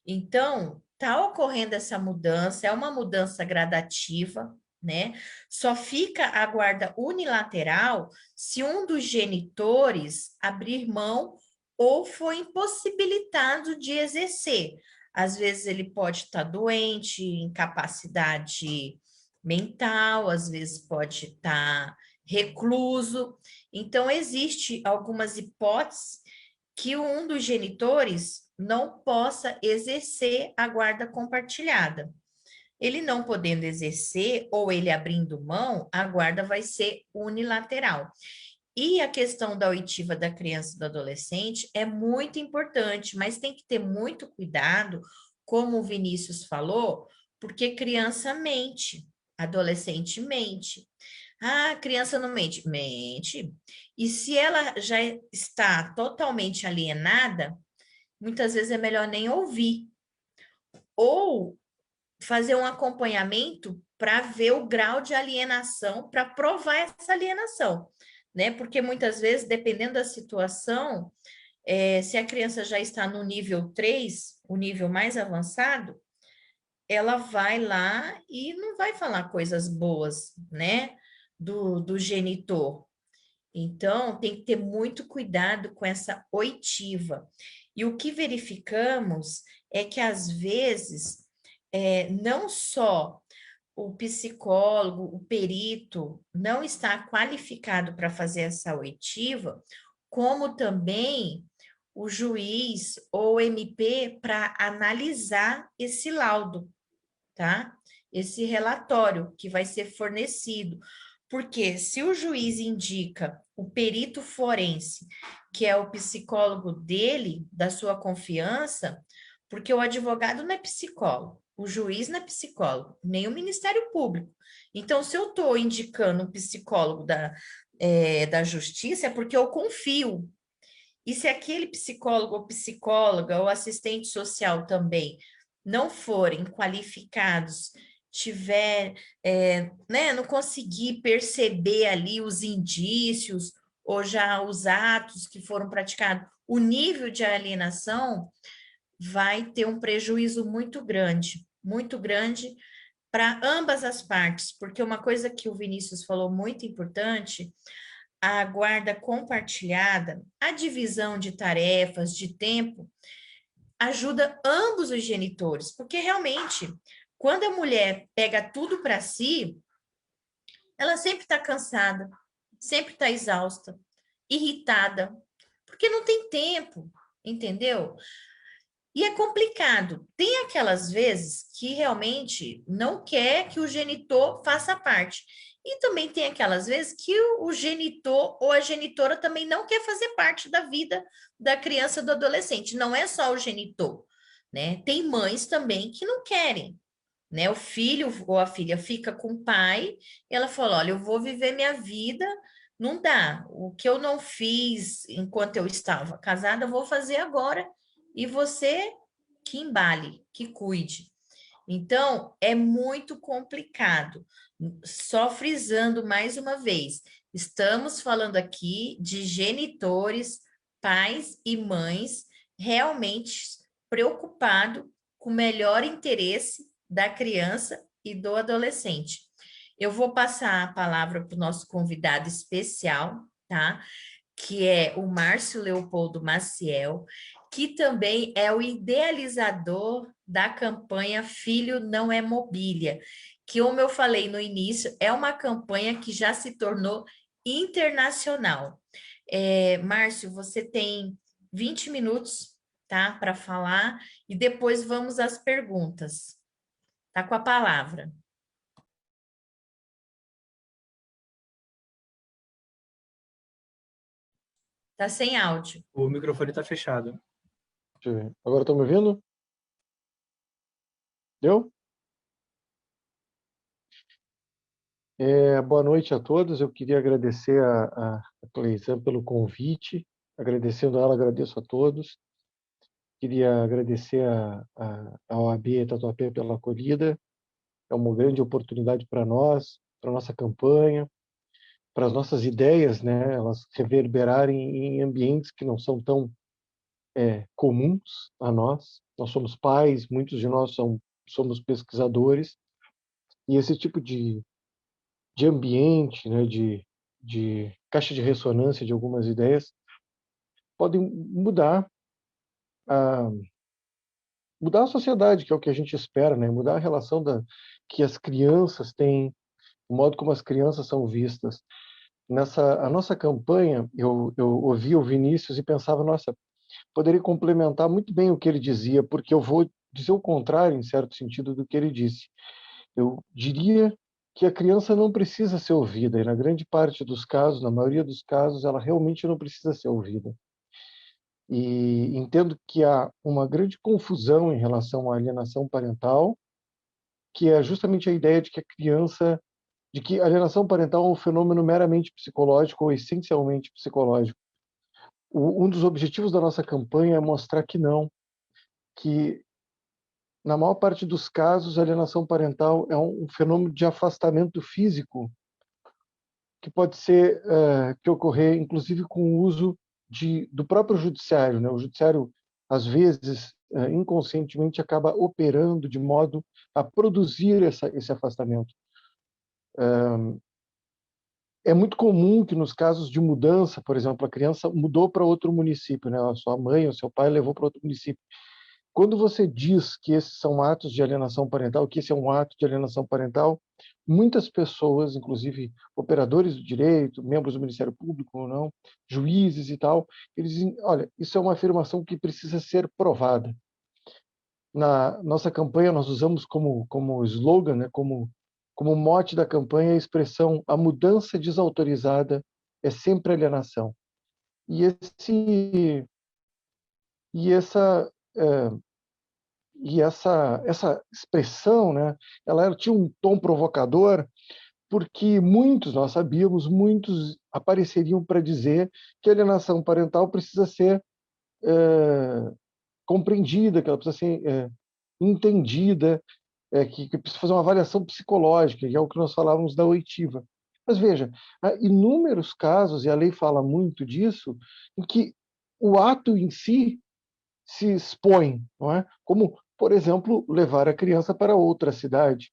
Então, está ocorrendo essa mudança, é uma mudança gradativa, né? Só fica a guarda unilateral se um dos genitores abrir mão ou for impossibilitado de exercer. Às vezes ele pode estar doente, incapacidade mental, às vezes pode estar recluso. Então, existe algumas hipóteses que um dos genitores não possa exercer a guarda compartilhada. Ele não podendo exercer, ou ele abrindo mão, a guarda vai ser unilateral. E a questão da oitiva da criança e do adolescente é muito importante, mas tem que ter muito cuidado, como o Vinícius falou, porque criança mente, adolescente mente. A criança não mente. Mente. E se ela já está totalmente alienada, muitas vezes é melhor nem ouvir. Ou fazer um acompanhamento para ver o grau de alienação, para provar essa alienação, né? Porque muitas vezes, dependendo da situação, se a criança já está no nível 3, o nível mais avançado, ela vai lá e não vai falar coisas boas, né? Do genitor. Então, tem que ter muito cuidado com essa oitiva. E o que verificamos é que, às vezes, não só o psicólogo, o perito, não está qualificado para fazer essa oitiva, como também o juiz ou MP para analisar esse laudo, tá? Esse relatório que vai ser fornecido. Porque se o juiz indica o perito forense, que é o psicólogo dele, da sua confiança, porque o advogado não é psicólogo, o juiz não é psicólogo, nem o Ministério Público. Então, se eu estou indicando um psicólogo da justiça, é porque eu confio. E se aquele psicólogo ou psicóloga ou assistente social também não forem qualificados, não conseguir perceber ali os indícios ou já os atos que foram praticados, o nível de alienação vai ter um prejuízo muito grande para ambas as partes, porque uma coisa que o Vinícius falou muito importante, a guarda compartilhada, a divisão de tarefas, de tempo, ajuda ambos os genitores, porque realmente, quando a mulher pega tudo para si, ela sempre está cansada, sempre está exausta, irritada, porque não tem tempo, entendeu? E é complicado. Tem aquelas vezes que realmente não quer que o genitor faça parte. E também tem aquelas vezes que o genitor ou a genitora também não quer fazer parte da vida da criança ou do adolescente. Não é só o genitor, né? Tem mães também que não querem, né? O filho ou a filha fica com o pai, e ela fala: olha, eu vou viver minha vida, não dá. O que eu não fiz enquanto eu estava casada, eu vou fazer agora, e você que embale, que cuide. Então, é muito complicado. Só frisando mais uma vez, estamos falando aqui de genitores, pais e mães realmente preocupados com o melhor interesse da criança e do adolescente. Eu vou passar a palavra para o nosso convidado especial, tá? Que é o Márcio Leopoldo Maciel, que também é o idealizador da campanha Filho Não é Mobília, que, como eu falei no início, é uma campanha que já se tornou internacional. Márcio, você tem 20 minutos, tá, para falar, e depois vamos às perguntas. Tá com a palavra. Tá sem áudio. O microfone está fechado. Deixa eu ver. Agora estão me ouvindo? Deu? Boa noite a todos. Eu queria agradecer a Cleisan pelo convite. Agradecendo a ela, agradeço a todos. Queria agradecer a OAB Tatuapé pela acolhida. É uma grande oportunidade para nós, para a nossa campanha, para as nossas ideias, né? Elas reverberarem em ambientes que não são tão comuns a nós. Nós somos pais, muitos de nós somos pesquisadores, e esse tipo de ambiente, né, de caixa de ressonância de algumas ideias, podem a, mudar a sociedade, que é o que a gente espera, né? Mudar a relação que as crianças têm, o modo como as crianças são vistas. A nossa campanha, eu ouvi o Vinícius e pensava, nossa, poderia complementar muito bem o que ele dizia, porque eu vou dizer o contrário, em certo sentido, do que ele disse. Eu diria que a criança não precisa ser ouvida, e na grande parte dos casos, na maioria dos casos, ela realmente não precisa ser ouvida. E entendo que há uma grande confusão em relação à alienação parental, que é justamente a ideia de que a alienação parental é um fenômeno meramente psicológico ou essencialmente psicológico. Um dos objetivos da nossa campanha é mostrar que não, que na maior parte dos casos a alienação parental é um fenômeno de afastamento físico que pode ser que ocorrer inclusive com o uso do próprio judiciário, né? O judiciário às vezes inconscientemente acaba operando de modo a produzir esse afastamento. É muito comum que nos casos de mudança, por exemplo, a criança mudou para outro município, né? A sua mãe ou seu pai levou para outro município. Quando você diz que esses são atos de alienação parental, que esse é um ato de alienação parental, muitas pessoas, inclusive operadores do direito, membros do Ministério Público ou não, juízes e tal, eles dizem, olha, isso é uma afirmação que precisa ser provada. Na nossa campanha, nós usamos como slogan, né, como como mote da campanha, a expressão "a mudança desautorizada é sempre alienação". E essa expressão, né, ela tinha um tom provocador, porque muitos, nós sabíamos, muitos apareceriam para dizer que a alienação parental precisa ser compreendida, que ela precisa ser entendida, que precisa fazer uma avaliação psicológica, que é o que nós falávamos da oitiva. Mas veja, há inúmeros casos, e a lei fala muito disso, em que o ato em si se expõe, não é? Como, por exemplo, levar a criança para outra cidade.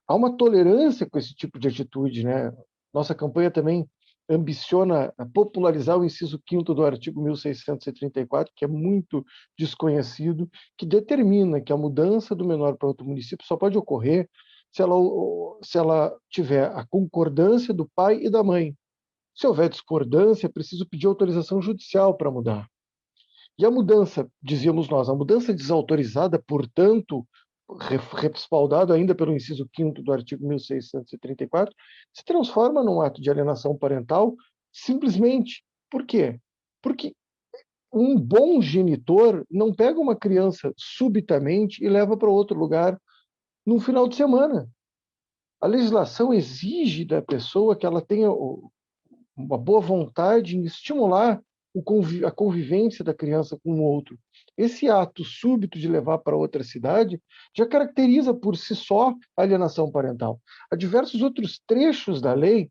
Há uma tolerância com esse tipo de atitude, né? Nossa campanha também ambiciona popularizar o inciso 5º do artigo 1634, que é muito desconhecido, que determina que a mudança do menor para outro município só pode ocorrer se ela tiver a concordância do pai e da mãe. Se houver discordância, é preciso pedir autorização judicial para mudar. E a mudança, dizíamos nós, a mudança desautorizada, portanto, respaldado ainda pelo inciso 5º do artigo 1634, se transforma num ato de alienação parental simplesmente. Por quê? Porque um bom genitor não pega uma criança subitamente e leva para outro lugar num final de semana. A legislação exige da pessoa que ela tenha uma boa vontade em estimular a convivência da criança com o outro. Esse ato súbito de levar para outra cidade já caracteriza por si só a alienação parental. Há diversos outros trechos da lei.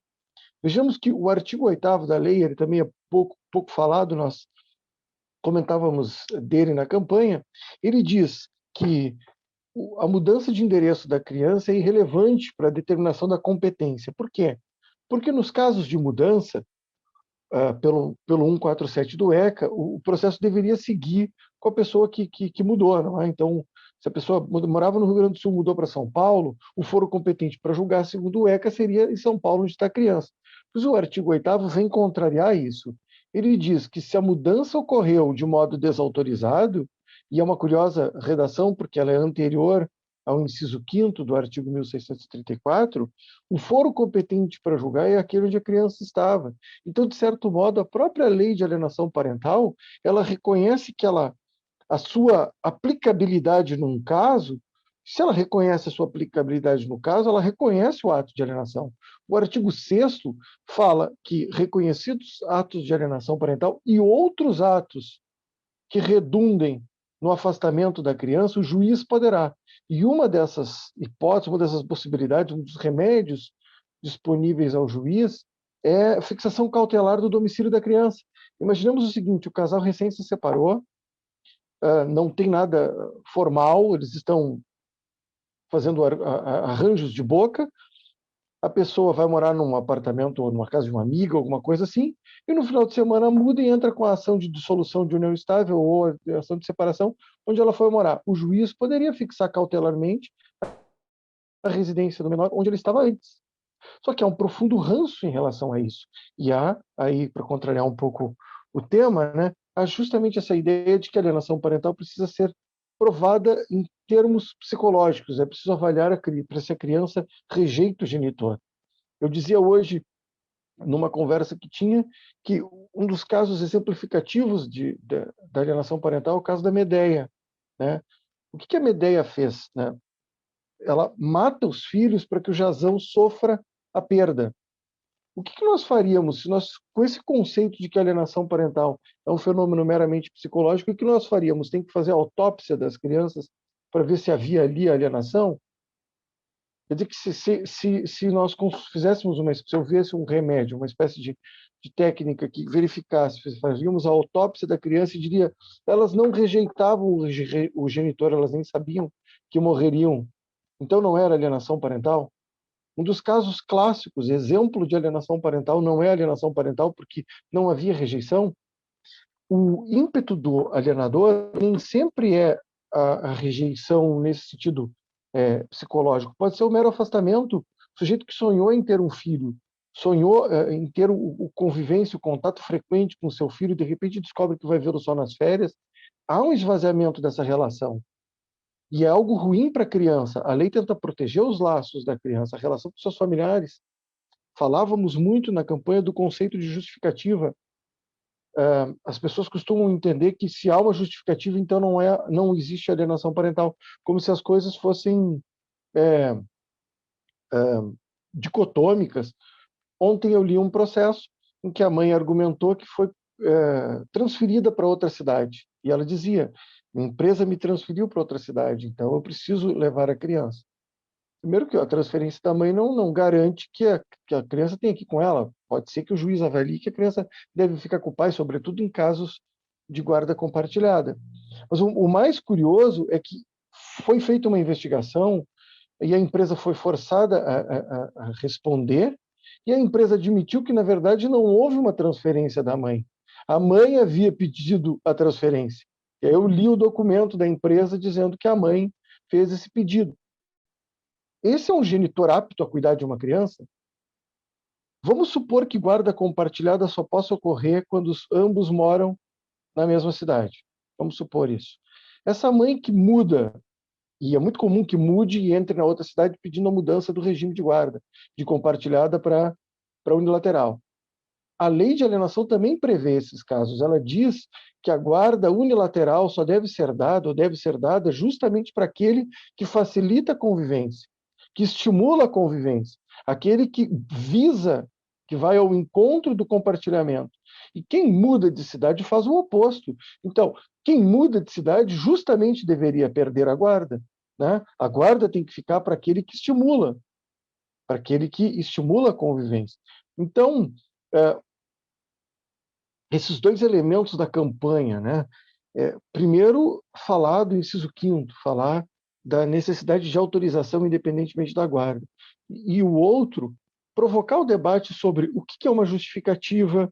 Vejamos que o artigo 8º da lei, ele também é pouco falado, nós comentávamos dele na campanha, ele diz que a mudança de endereço da criança é irrelevante para a determinação da competência. Por quê? Porque nos casos de mudança, pelo 147 do ECA, o processo deveria seguir com a pessoa que mudou, não é? Então, se a pessoa morava no Rio Grande do Sul, mudou para São Paulo, o foro competente para julgar segundo o ECA seria em São Paulo, onde está a criança. Mas o artigo 8º vem contrariar isso. Ele diz que se a mudança ocorreu de modo desautorizado, e é uma curiosa redação, porque ela é anterior ao inciso 5º do artigo 1634, o foro competente para julgar é aquele onde a criança estava. Então, de certo modo, a própria lei de alienação parental, ela reconhece que a sua aplicabilidade num caso, se ela reconhece a sua aplicabilidade no caso, ela reconhece o ato de alienação. O artigo 6º fala que, reconhecidos atos de alienação parental e outros atos que redundem no afastamento da criança, o juiz poderá. E uma dessas hipóteses, uma dessas possibilidades, um dos remédios disponíveis ao juiz é a fixação cautelar do domicílio da criança. Imaginemos o seguinte: o casal recém se separou, não tem nada formal, eles estão fazendo arranjos de boca, a pessoa vai morar num apartamento ou numa casa de uma amiga, alguma coisa assim, e no final de semana muda e entra com a ação de dissolução de união estável ou a ação de separação, onde ela foi morar. O juiz poderia fixar cautelarmente a residência do menor onde ele estava antes. Só que há um profundo ranço em relação a isso. E há, aí, para contrariar um pouco o tema, né, há justamente essa ideia de que a alienação parental precisa ser provada em termos psicológicos. É preciso avaliar para se a criança rejeita o genitor. Eu dizia hoje, numa conversa que tinha, que um dos casos exemplificativos da alienação parental é o caso da Medea, né? O que a Medea fez, né? Ela mata os filhos para que o Jasão sofra a perda. O que nós faríamos se nós, com esse conceito de que a alienação parental é um fenômeno meramente psicológico, o que nós faríamos? Tem que fazer a autópsia das crianças para ver se havia ali alienação? Quer dizer que se nós fizéssemos se houvesse um remédio, uma espécie de técnica que verificasse, fazíamos a autópsia da criança e diria, elas não rejeitavam o genitor, elas nem sabiam que morreriam. Então não era alienação parental? Um dos casos clássicos, exemplo de alienação parental, não é alienação parental porque não havia rejeição. O ímpeto do alienador nem sempre é a rejeição nesse sentido psicológico. Pode ser o mero afastamento. O sujeito que sonhou em ter um filho, sonhou em ter o convivência, o contato frequente com o seu filho, de repente descobre que vai vê-lo só nas férias. Há um esvaziamento dessa relação. E é algo ruim para a criança. A lei tenta proteger os laços da criança, a relação com seus familiares. Falávamos muito na campanha do conceito de justificativa. As pessoas costumam entender que se há uma justificativa, então não existe alienação parental, como se as coisas fossem dicotômicas. Ontem eu li um processo em que a mãe argumentou que foi transferida para outra cidade. E ela dizia, a empresa me transferiu para outra cidade, então eu preciso levar a criança. Primeiro que a transferência da mãe não garante que a criança tenha que ir com ela. Pode ser que o juiz avalie que a criança deve ficar com o pai, sobretudo em casos de guarda compartilhada. Mas o mais curioso é que foi feita uma investigação e a empresa foi forçada a responder, e a empresa admitiu que, na verdade, não houve uma transferência da mãe. A mãe havia pedido a transferência. E aí eu li o documento da empresa dizendo que a mãe fez esse pedido. Esse é um genitor apto a cuidar de uma criança? Vamos supor que guarda compartilhada só possa ocorrer quando ambos moram na mesma cidade. Vamos supor isso. Essa mãe que muda, e é muito comum que mude e entre na outra cidade pedindo a mudança do regime de guarda, de compartilhada para unilateral. A lei de alienação também prevê esses casos. Ela diz que a guarda unilateral só deve ser dada ou deve ser dada justamente para aquele que facilita a convivência, que estimula a convivência, aquele que visa, que vai ao encontro do compartilhamento. E quem muda de cidade faz o oposto. Então, quem muda de cidade justamente deveria perder a guarda, né? A guarda tem que ficar para aquele que estimula, a convivência. Então, esses dois elementos da campanha, né? Primeiro, falar do inciso 5º, falar da necessidade de autorização independentemente da guarda. E o outro, provocar o debate sobre o que é uma justificativa,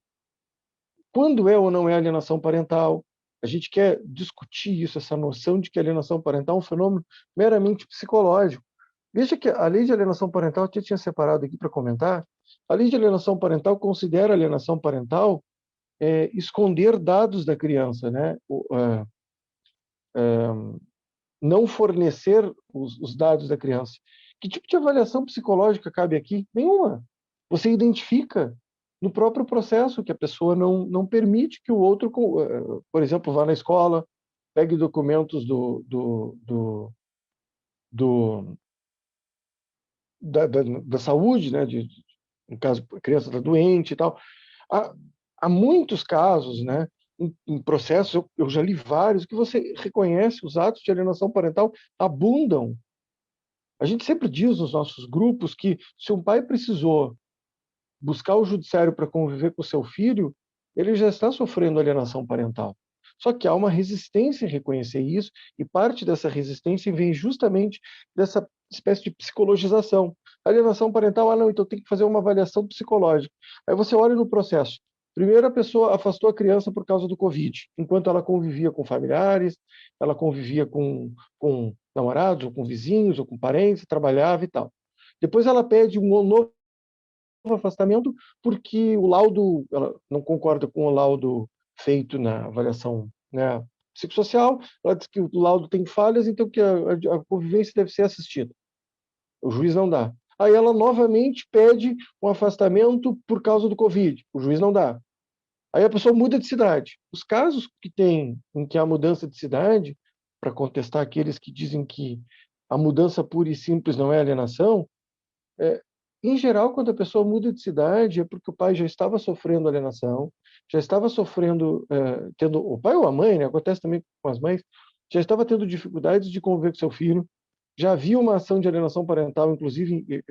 quando é ou não é alienação parental. A gente quer discutir isso, essa noção de que a alienação parental é um fenômeno meramente psicológico. Veja que a lei de alienação parental, eu tinha separado aqui para comentar, a lei de alienação parental considera alienação parental esconder dados da criança, né? Não fornecer os dados da criança. Que tipo de avaliação psicológica cabe aqui? Nenhuma. Você identifica no próprio processo que a pessoa não permite que o outro, por exemplo, vá na escola, pegue documentos da saúde, né? No caso, a criança está doente e tal. Há muitos casos, né? Em processos, eu já li vários, que você reconhece os atos de alienação parental abundam. A gente sempre diz nos nossos grupos que se um pai precisou buscar o judiciário para conviver com o seu filho, ele já está sofrendo alienação parental. Só que há uma resistência em reconhecer isso, e parte dessa resistência vem justamente dessa espécie de psicologização. Alienação parental, não, então tem que fazer uma avaliação psicológica. Aí você olha no processo. Primeiro, a pessoa afastou a criança por causa do Covid, enquanto ela convivia com familiares, ela convivia com namorados, ou com vizinhos, ou com parentes, trabalhava e tal. Depois ela pede um novo afastamento porque o laudo, ela não concorda com o laudo feito na avaliação, né, psicossocial, ela diz que o laudo tem falhas, então que a convivência deve ser assistida. O juiz não dá. Aí ela novamente pede um afastamento por causa do Covid. O juiz não dá. Aí a pessoa muda de cidade. Os casos em que há mudança de cidade, para contestar aqueles que dizem que a mudança pura e simples não é alienação, em geral, quando a pessoa muda de cidade, é porque o pai já estava sofrendo alienação, já estava sofrendo, o pai ou a mãe, né, acontece também com as mães, já estava tendo dificuldades de conviver com seu filho, já havia uma ação de alienação parental, inclusive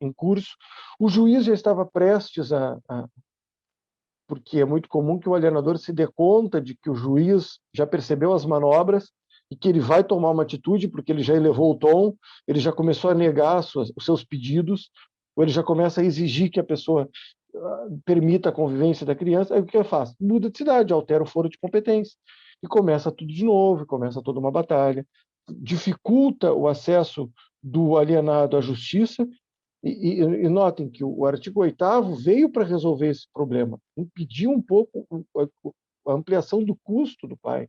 em curso, o juiz já estava prestes porque é muito comum que o alienador se dê conta de que o juiz já percebeu as manobras e que ele vai tomar uma atitude, porque ele já elevou o tom, ele já começou a negar os seus pedidos, ou ele já começa a exigir que a pessoa permita a convivência da criança. Aí o que ele faz? Muda de cidade, altera o foro de competência, e começa tudo de novo, começa toda uma batalha, dificulta o acesso do alienado à justiça. E notem que o artigo 8º veio para resolver esse problema, impedir um pouco a ampliação do custo do pai.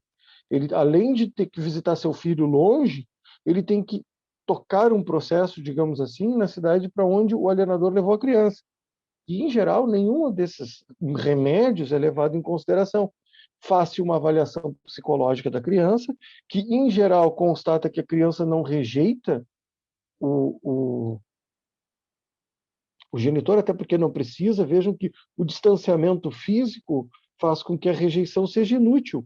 Ele, além de ter que visitar seu filho longe, ele tem que tocar um processo, digamos assim, na cidade para onde o alienador levou a criança. E, em geral, nenhum desses remédios é levado em consideração. Faz-se uma avaliação psicológica da criança, que, em geral, constata que a criança não rejeita o genitor, até porque não precisa. Vejam que o distanciamento físico faz com que a rejeição seja inútil,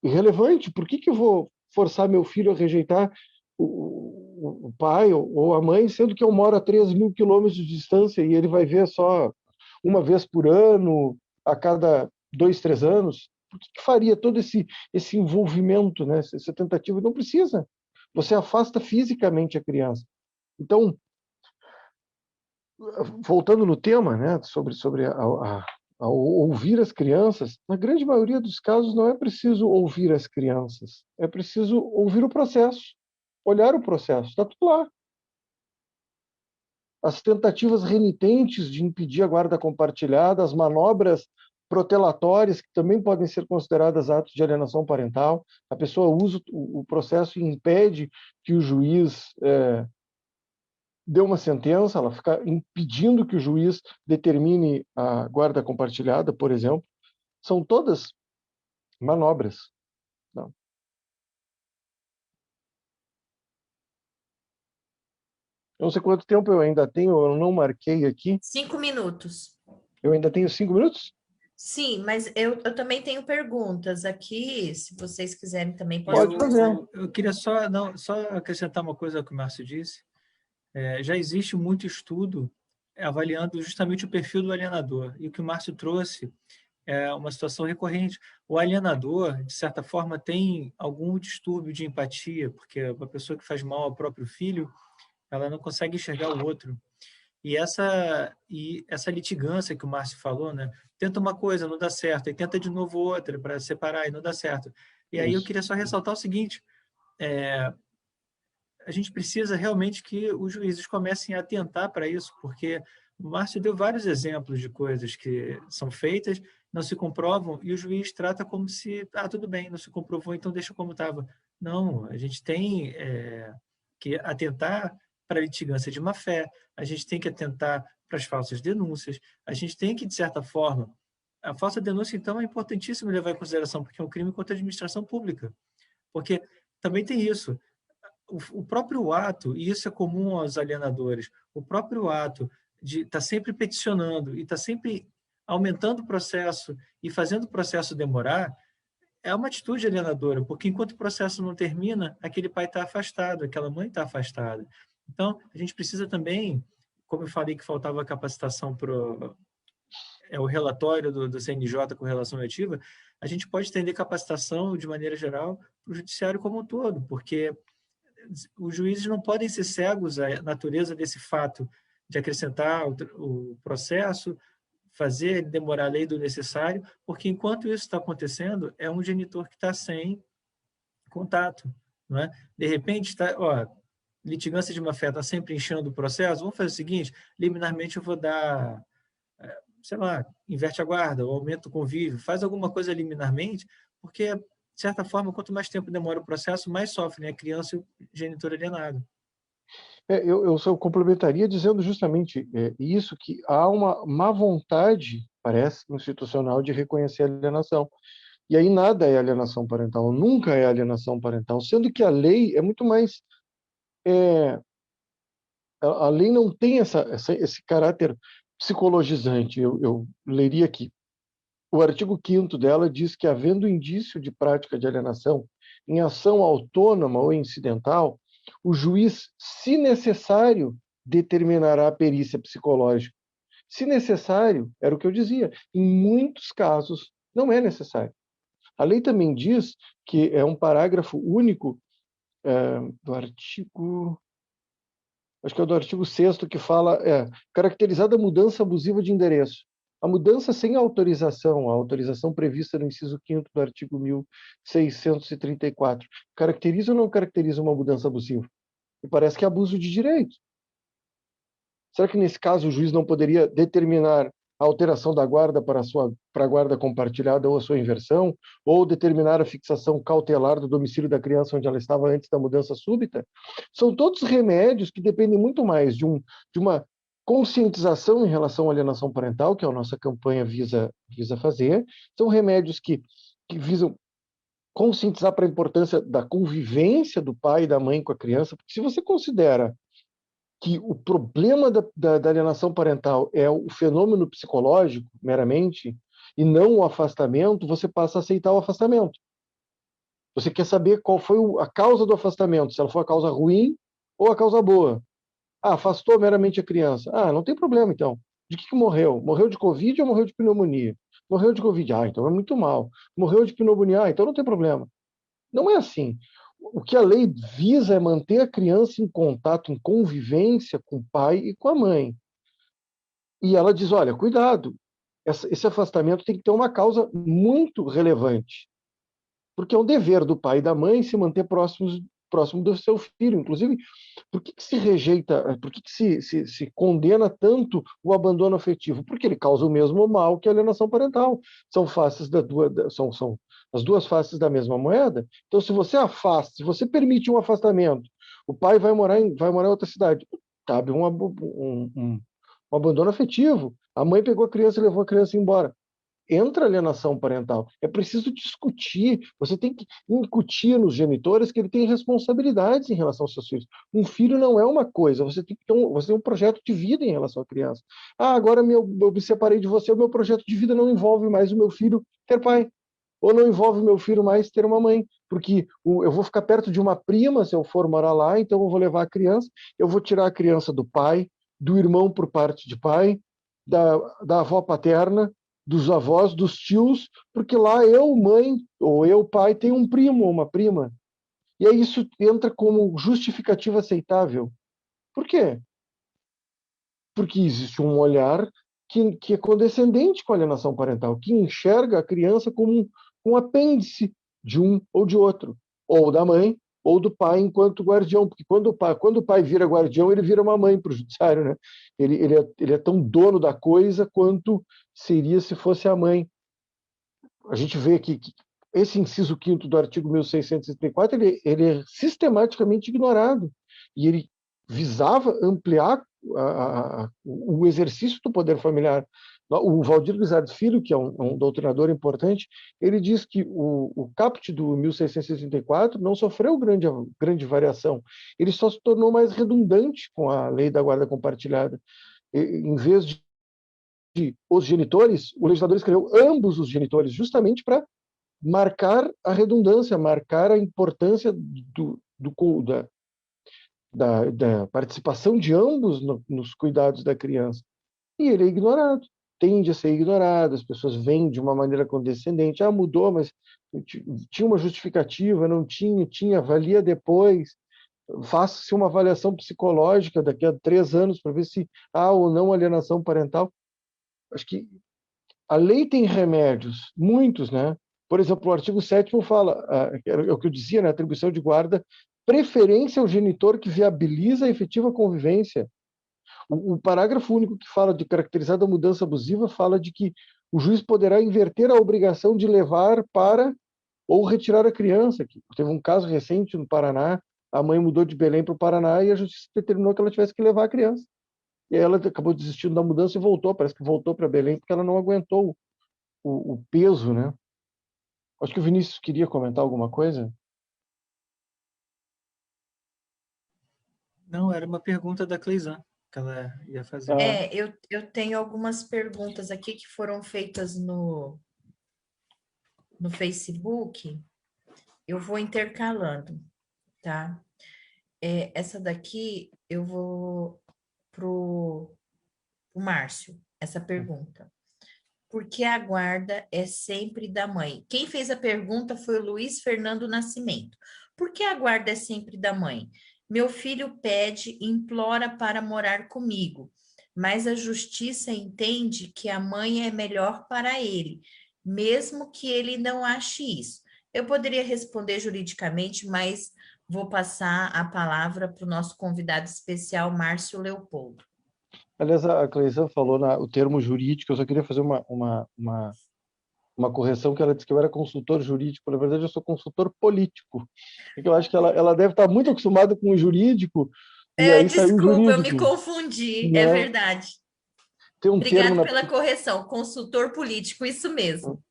irrelevante. Por que eu vou forçar meu filho a rejeitar o pai ou a mãe, sendo que eu moro a 3.000 quilômetros de distância e ele vai ver só uma vez por ano, a cada 2, 3 anos? Por que faria todo esse envolvimento, né? Essa tentativa? Não precisa. Você afasta fisicamente a criança. Então, voltando no tema, né, sobre a ouvir as crianças, na grande maioria dos casos não é preciso ouvir as crianças, é preciso ouvir o processo, olhar o processo, está tudo lá. As tentativas renitentes de impedir a guarda compartilhada, as manobras protelatórias, que também podem ser consideradas atos de alienação parental, a pessoa usa o processo e impede que o juiz dê uma sentença, ela fica impedindo que o juiz determine a guarda compartilhada, por exemplo. São todas manobras. Não. Eu não sei quanto tempo eu ainda tenho, eu não marquei aqui. 5 minutos. Eu ainda tenho 5 minutos? Sim, mas eu também tenho perguntas aqui, se vocês quiserem também Pode fazer. Eu queria só acrescentar uma coisa ao que o Márcio disse. Já existe muito estudo avaliando justamente o perfil do alienador. E o que o Márcio trouxe é uma situação recorrente. O alienador, de certa forma, tem algum distúrbio de empatia, porque uma pessoa que faz mal ao próprio filho, ela não consegue enxergar o outro. E essa litigância que o Márcio falou, né? Tenta uma coisa, não dá certo, e tenta de novo outra para separar e não dá certo. E aí eu queria só ressaltar o seguinte, a gente precisa realmente que os juízes comecem a atentar para isso, porque o Márcio deu vários exemplos de coisas que são feitas, não se comprovam, e o juiz trata como se, tudo bem, não se comprovou, então deixa como estava. Não, a gente tem que atentar para a litigância de má-fé, a gente tem que atentar para as falsas denúncias, a gente tem que, de certa forma, a falsa denúncia, então, é importantíssimo levar em consideração, porque é um crime contra a administração pública. Porque também tem isso, o próprio ato, e isso é comum aos alienadores, o próprio ato de estar sempre peticionando e estar sempre aumentando o processo e fazendo o processo demorar, é uma atitude alienadora, porque enquanto o processo não termina, aquele pai está afastado, aquela mãe está afastada. Então, a gente precisa também, como eu falei que faltava capacitação para o relatório do CNJ com relação ativa, a gente pode estender capacitação, de maneira geral, para o judiciário como um todo, porque os juízes não podem ser cegos à natureza desse fato de acrescentar o processo, fazer ele demorar a lei do necessário, porque enquanto isso está acontecendo, é um genitor que está sem contato. Não é? De repente, litigância de má-fé está sempre enchendo o processo, vamos fazer o seguinte, liminarmente eu vou dar, sei lá, inverte a guarda, ou aumenta o convívio, faz alguma coisa liminarmente, porque de certa forma, quanto mais tempo demora o processo, mais sofrem a criança e o genitor alienado. Eu só complementaria dizendo justamente isso, que há uma má vontade, parece, institucional de reconhecer a alienação. E aí nada é alienação parental, nunca é alienação parental, sendo que a lei é muito mais... a lei não tem esse caráter psicologizante. Eu leria aqui. O artigo 5º dela diz que, havendo indício de prática de alienação em ação autônoma ou incidental, o juiz, se necessário, determinará a perícia psicológica. Se necessário, era o que eu dizia, em muitos casos não é necessário. A lei também diz que é um parágrafo único do artigo... Acho que é do artigo 6º que fala, caracterizada a mudança abusiva de endereço. A mudança sem autorização, a autorização prevista no inciso 5º do artigo 1634, caracteriza ou não caracteriza uma mudança abusiva? Me parece que é abuso de direito. Será que nesse caso o juiz não poderia determinar a alteração da guarda para a guarda compartilhada ou a sua inversão, ou determinar a fixação cautelar do domicílio da criança onde ela estava antes da mudança súbita, são todos remédios que dependem muito mais de uma conscientização em relação à alienação parental, que a nossa campanha visa fazer, são remédios que visam conscientizar para a importância da convivência do pai e da mãe com a criança, porque se você considera que o problema da alienação parental é o fenômeno psicológico, meramente, e não o afastamento, você passa a aceitar o afastamento. Você quer saber qual foi a causa do afastamento, se ela foi a causa ruim ou a causa boa. Ah, afastou meramente a criança. Ah, não tem problema, então. De que morreu? Morreu de Covid ou morreu de pneumonia? Morreu de Covid. Ah, então é muito mal. Morreu de pneumonia. Ah, então não tem problema. Não é assim. O que a lei visa é manter a criança em contato, em convivência com o pai e com a mãe. E ela diz, olha, cuidado, esse afastamento tem que ter uma causa muito relevante. Porque é um dever do pai e da mãe se manter próximo do seu filho. Inclusive, por que se rejeita, por que se condena tanto o abandono afetivo? Porque ele causa o mesmo mal que a alienação parental. São faces são as duas faces da mesma moeda. Então, se você afasta, se você permite um afastamento, o pai vai morar em outra cidade, cabe um abandono afetivo. A mãe pegou a criança e levou a criança embora. Entra alienação parental. É preciso discutir. Você tem que incutir nos genitores que ele tem responsabilidades em relação aos seus filhos. Um filho não é uma coisa. Você tem um projeto de vida em relação à criança. Ah, agora eu me separei de você. O meu projeto de vida não envolve mais o meu filho ter pai. Ou não envolve o meu filho mais ter uma mãe. Porque eu vou ficar perto de uma prima se eu for morar lá, então eu vou levar a criança. Eu vou tirar a criança do pai, do irmão por parte de pai, da avó paterna, dos avós, dos tios, porque lá eu, mãe, ou eu, pai, tenho um primo ou uma prima. E aí isso entra como justificativa aceitável. Por quê? Porque existe um olhar que é condescendente com a alienação parental, que enxerga a criança como um apêndice de um ou de outro, ou da mãe, ou do pai enquanto guardião, porque quando o pai vira guardião, ele vira uma mãe para o judiciário, né? Ele é tão dono da coisa quanto seria se fosse a mãe. A gente vê que esse inciso 5º do artigo 1634, ele é sistematicamente ignorado, e ele visava ampliar o exercício do poder familiar. O Valdir Guizares Filho, que é um doutrinador importante, ele diz que o caput do 1634 não sofreu grande variação, ele só se tornou mais redundante com a lei da guarda compartilhada. Em vez de os genitores, o legislador escreveu ambos os genitores, justamente para marcar a redundância, marcar a importância da participação de ambos nos cuidados da criança. E ele é ignorado, tende a ser ignorado, as pessoas veem de uma maneira condescendente, mudou, mas tinha uma justificativa, não tinha, avalia depois, faça-se uma avaliação psicológica daqui a 3 anos para ver se há ou não alienação parental. Acho que a lei tem remédios, muitos, né? Por exemplo, o artigo 7º fala, é o que eu dizia, né? Atribuição de guarda, preferência ao genitor que viabiliza a efetiva convivência. O parágrafo único que fala de caracterizada mudança abusiva fala de que o juiz poderá inverter a obrigação de levar para ou retirar a criança. Teve um caso recente no Paraná, a mãe mudou de Belém para o Paraná e a justiça determinou que ela tivesse que levar a criança. E ela acabou desistindo da mudança e voltou, parece que voltou para Belém, porque ela não aguentou o peso, né? Acho que o Vinícius queria comentar alguma coisa. Não, era uma pergunta da Cleizan, que ela ia fazer. Eu tenho algumas perguntas aqui que foram feitas no Facebook. Eu vou intercalando, tá? Essa daqui eu vou pro Márcio, essa pergunta. Por que a guarda é sempre da mãe? Quem fez a pergunta foi o Luiz Fernando Nascimento. Por que a guarda é sempre da mãe? Meu filho pede, implora para morar comigo, mas a justiça entende que a mãe é melhor para ele, mesmo que ele não ache isso. Eu poderia responder juridicamente, mas vou passar a palavra para o nosso convidado especial, Márcio Leopoldo. Aliás, a Cleisan falou o termo jurídico, eu só queria fazer uma correção, que ela disse que eu era consultor jurídico. Na verdade, eu sou consultor político. Porque eu acho que ela deve estar muito acostumada com o jurídico, e aí saiu o Desculpa, eu me jurídico. confundi, é Não, verdade. tem um termo Obrigado pela correção, consultor político, isso mesmo.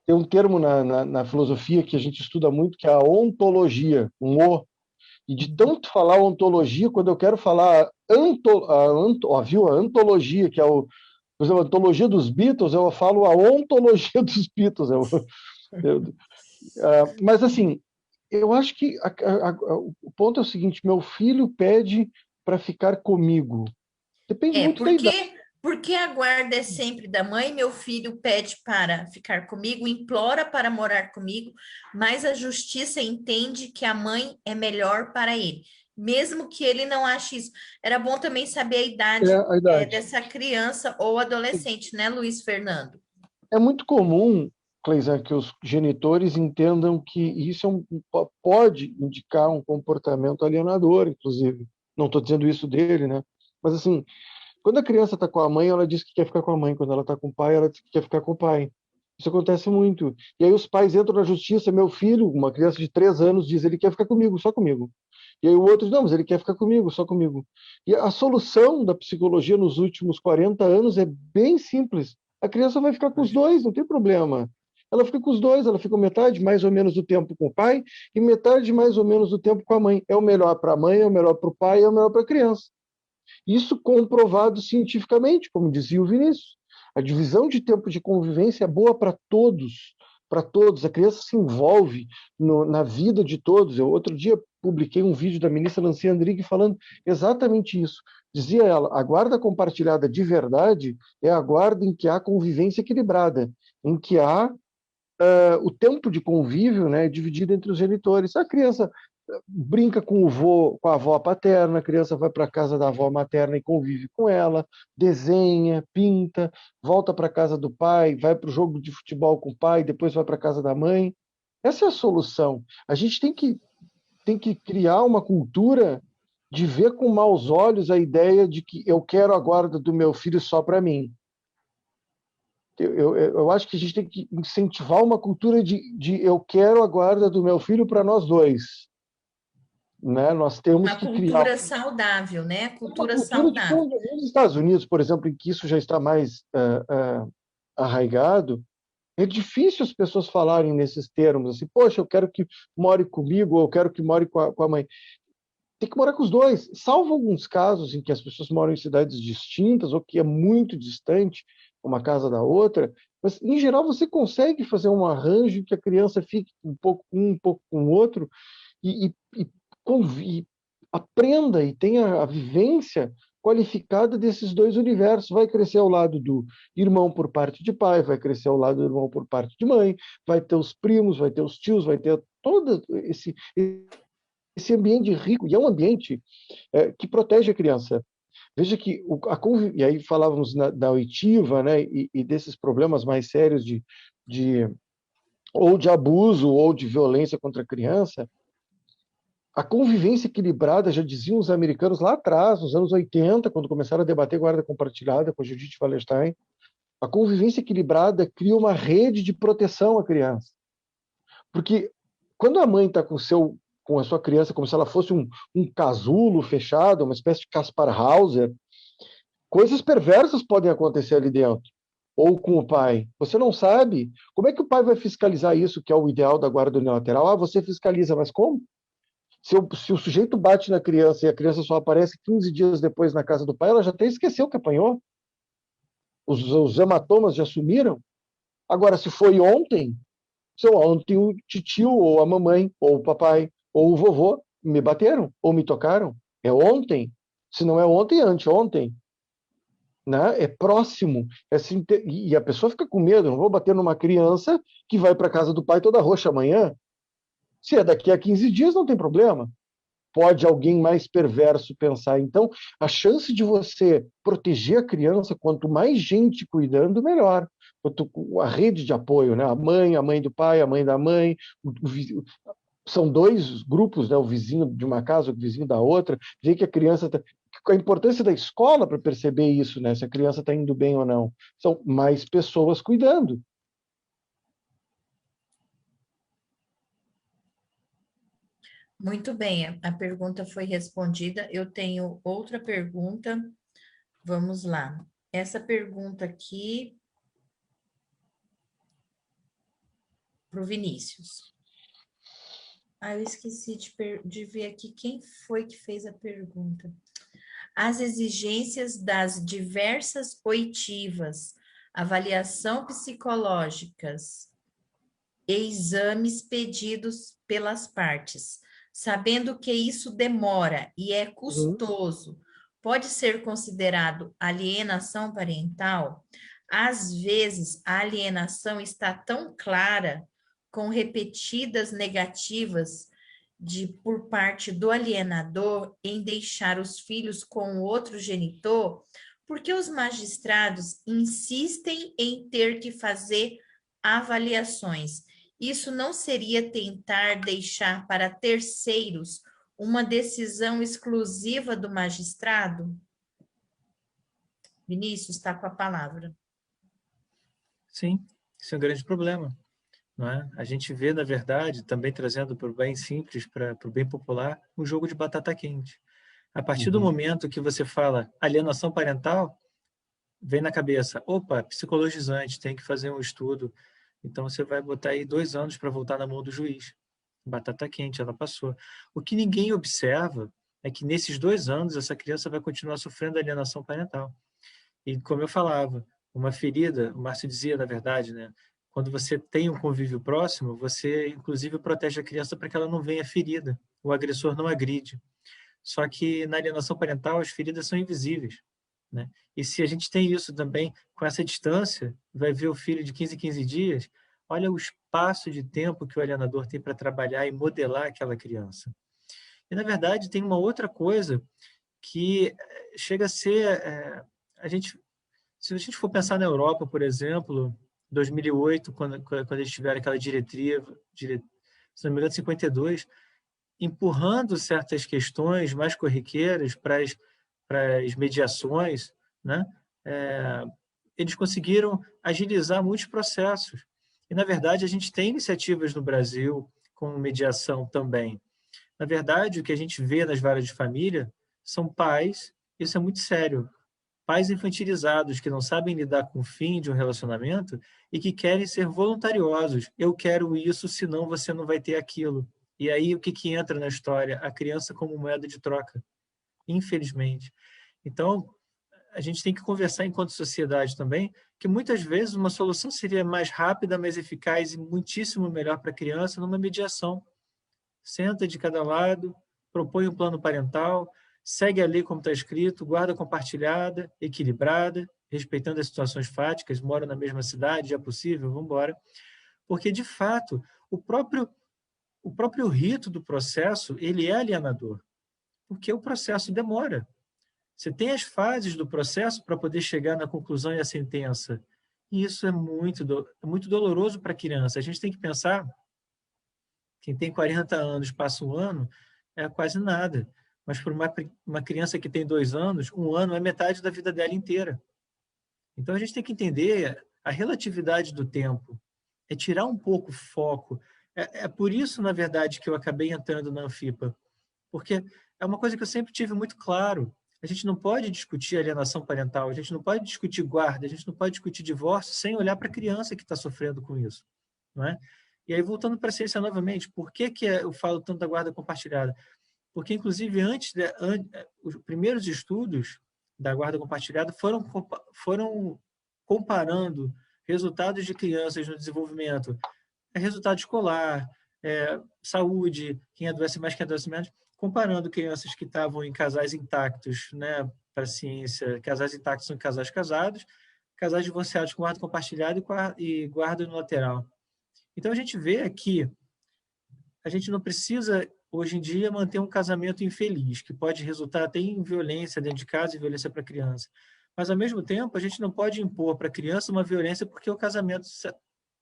tem um termo na filosofia que a gente estuda muito, que é a ontologia, um O. E de tanto falar ontologia, quando eu quero falar viu? A antologia, que é por exemplo, a antologia dos Beatles, eu falo a ontologia dos Beatles. Mas, assim, eu acho que o ponto é o seguinte: meu filho pede para ficar comigo. Depende muito da idade. Porque a guarda é sempre da mãe, meu filho pede para ficar comigo, implora para morar comigo, mas a justiça entende que a mãe é melhor para ele, mesmo que ele não ache isso. Era bom também saber a idade, A idade. dessa criança ou adolescente, né, Luiz Fernando? É muito comum, Cleisan, que os genitores entendam que isso pode indicar um comportamento alienador, inclusive. Não estou dizendo isso dele, né? Mas, assim, quando a criança está com a mãe, ela diz que quer ficar com a mãe. Quando ela está com o pai, ela diz que quer ficar com o pai. Isso acontece muito. E aí os pais entram na justiça. Meu filho, uma criança de 3 anos, diz: ele quer ficar comigo, só comigo. E aí o outro diz: não, mas ele quer ficar comigo, só comigo. E a solução da psicologia nos últimos 40 anos é bem simples. A criança vai ficar com os dois, não tem problema. Ela fica com os dois, ela fica metade mais ou menos do tempo com o pai e metade mais ou menos do tempo com a mãe. É o melhor para a mãe, é o melhor para o pai, é o melhor para a criança. Isso comprovado cientificamente, como dizia o Vinícius. A divisão de tempo de convivência é boa para todos, para todos. A criança se envolve na vida de todos. Eu outro dia publiquei um vídeo da ministra Nancy Andrighi falando exatamente isso. Dizia ela: a guarda compartilhada de verdade é a guarda em que há convivência equilibrada, em que há o tempo de convívio, né, dividido entre os genitores. A criança brinca com com a avó paterna, a criança vai para a casa da avó materna e convive com ela, desenha, pinta, volta para a casa do pai, vai para o jogo de futebol com o pai, depois vai para a casa da mãe. Essa é a solução. A gente tem que criar uma cultura de ver com maus olhos a ideia de que eu quero a guarda do meu filho só para mim. Eu acho que a gente tem que incentivar uma cultura de eu quero a guarda do meu filho para nós dois. Né? Nós temos Uma que criar cultura saudável, né? Cultura uma cultura saudável. nos Estados Unidos, por exemplo, em que isso já está mais arraigado. É difícil as pessoas falarem nesses termos, assim: poxa, eu quero que more comigo, ou eu quero que more com a mãe. Tem que morar com os dois, salvo alguns casos em que as pessoas moram em cidades distintas ou que é muito distante uma casa da outra, mas em geral você consegue fazer um arranjo que a criança fique um pouco com o outro e aprenda e tenha a vivência qualificada desses dois universos. Vai crescer ao lado do irmão por parte de pai, vai crescer ao lado do irmão por parte de mãe, vai ter os primos, vai ter os tios, vai ter todo esse ambiente rico, e é um ambiente que protege a criança. Veja que e aí falávamos da oitiva, né, e desses problemas mais sérios ou de abuso ou de violência contra a criança. A convivência equilibrada, já diziam os americanos lá atrás, nos anos 80, quando começaram a debater guarda compartilhada com a Judith Wallerstein, a convivência equilibrada cria uma rede de proteção à criança. Porque quando a mãe está com a sua criança como se ela fosse um casulo fechado, uma espécie de Kaspar Hauser, coisas perversas podem acontecer ali dentro. Ou com o pai. Você não sabe. Como é que o pai vai fiscalizar isso, que é o ideal da guarda unilateral? Você fiscaliza, mas como? Se o sujeito bate na criança e a criança só aparece 15 dias depois na casa do pai, ela já até esqueceu que apanhou. Os hematomas já sumiram. Agora, se foi ontem, ontem o tio, ou a mamãe, ou o papai, ou o vovô me bateram, ou me tocaram. É ontem. Se não é ontem, é anteontem. Né? É próximo. E a pessoa fica com medo. Não vou bater numa criança que vai para a casa do pai toda roxa amanhã. Se é daqui a 15 dias, não tem problema. Pode alguém mais perverso pensar. Então, a chance de você proteger a criança, quanto mais gente cuidando, melhor. A rede de apoio, né? A mãe do pai, a mãe da mãe, são dois grupos, né? O vizinho de uma casa, o vizinho da outra, vê que a criança a importância da escola para perceber isso, né? Se a criança está indo bem ou não. São mais pessoas cuidando. Muito bem, a pergunta foi respondida. Eu tenho outra pergunta. Vamos lá. Essa pergunta aqui para o Vinícius. Ah, eu esqueci de ver aqui quem foi que fez a pergunta. As exigências das diversas oitivas, avaliação psicológicas e exames pedidos pelas partes, sabendo que isso demora e é custoso, pode ser considerado alienação parental? Às vezes, a alienação está tão clara, com repetidas negativas por parte do alienador em deixar os filhos com o outro genitor, porque os magistrados insistem em ter que fazer avaliações. Isso não seria tentar deixar para terceiros uma decisão exclusiva do magistrado? Vinícius, está com a palavra. Sim, isso é um grande problema. Não é? A gente vê, na verdade, também trazendo para o bem simples, para o bem popular, um jogo de batata quente. A partir do momento que você fala alienação parental, vem na cabeça, opa, psicologizante, tem que fazer um estudo. Então, você vai botar aí 2 anos para voltar na mão do juiz. Batata quente, ela passou. O que ninguém observa é que nesses 2 anos, essa criança vai continuar sofrendo alienação parental. E, como eu falava, uma ferida, o Márcio dizia, na verdade, né? Quando você tem um convívio próximo, você, inclusive, protege a criança para que ela não venha ferida. O agressor não agride. Só que na alienação parental, as feridas são invisíveis, né? E se a gente tem isso também com essa distância, vai ver o filho de 15 em 15 dias, olha o espaço de tempo que o alienador tem para trabalhar e modelar aquela criança. E, na verdade, tem uma outra coisa que chega a ser... se a gente for pensar na Europa, por exemplo, 2008, quando eles tiveram aquela diretriz, se não me engano, 52, empurrando certas questões mais corriqueiras para as mediações, né? Eles conseguiram agilizar muitos processos. E, na verdade, a gente tem iniciativas no Brasil com mediação também. Na verdade, o que a gente vê nas varas de família são pais, isso é muito sério, pais infantilizados que não sabem lidar com o fim de um relacionamento e que querem ser voluntariosos. Eu quero isso, senão você não vai ter aquilo. E aí o que entra na história? A criança como moeda de troca, infelizmente. Então, a gente tem que conversar enquanto sociedade também, que muitas vezes uma solução seria mais rápida, mais eficaz e muitíssimo melhor para a criança numa mediação. Senta de cada lado, propõe um plano parental, segue a lei como está escrito, guarda compartilhada, equilibrada, respeitando as situações fáticas, moram na mesma cidade, é possível, vamos embora. Porque, de fato, o próprio rito do processo, ele é alienador, porque o processo demora. Você tem as fases do processo para poder chegar na conclusão e à sentença. E isso é muito doloroso para a criança. A gente tem que pensar, quem tem 40 anos passa um ano, é quase nada. Mas para uma criança que tem 2 anos, um ano é metade da vida dela inteira. Então a gente tem que entender a relatividade do tempo, é tirar um pouco o foco. É por isso, na verdade, que eu acabei entrando na Anfipa, porque é uma coisa que eu sempre tive muito claro. A gente não pode discutir alienação parental, a gente não pode discutir guarda, a gente não pode discutir divórcio sem olhar para a criança que está sofrendo com isso, não é? E aí, voltando para a ciência novamente, por que eu falo tanto da guarda compartilhada? Porque, inclusive, os primeiros estudos da guarda compartilhada foram comparando resultados de crianças no desenvolvimento, resultado escolar, saúde, quem adoece mais, quem adoece menos, comparando crianças que estavam em casais intactos, né, para a ciência, casais intactos são casais casados, casais divorciados com guarda compartilhada e guarda unilateral. Então, a gente vê que a gente não precisa, hoje em dia, manter um casamento infeliz, que pode resultar até em violência dentro de casa e violência para a criança. Mas, ao mesmo tempo, a gente não pode impor para a criança uma violência porque o casamento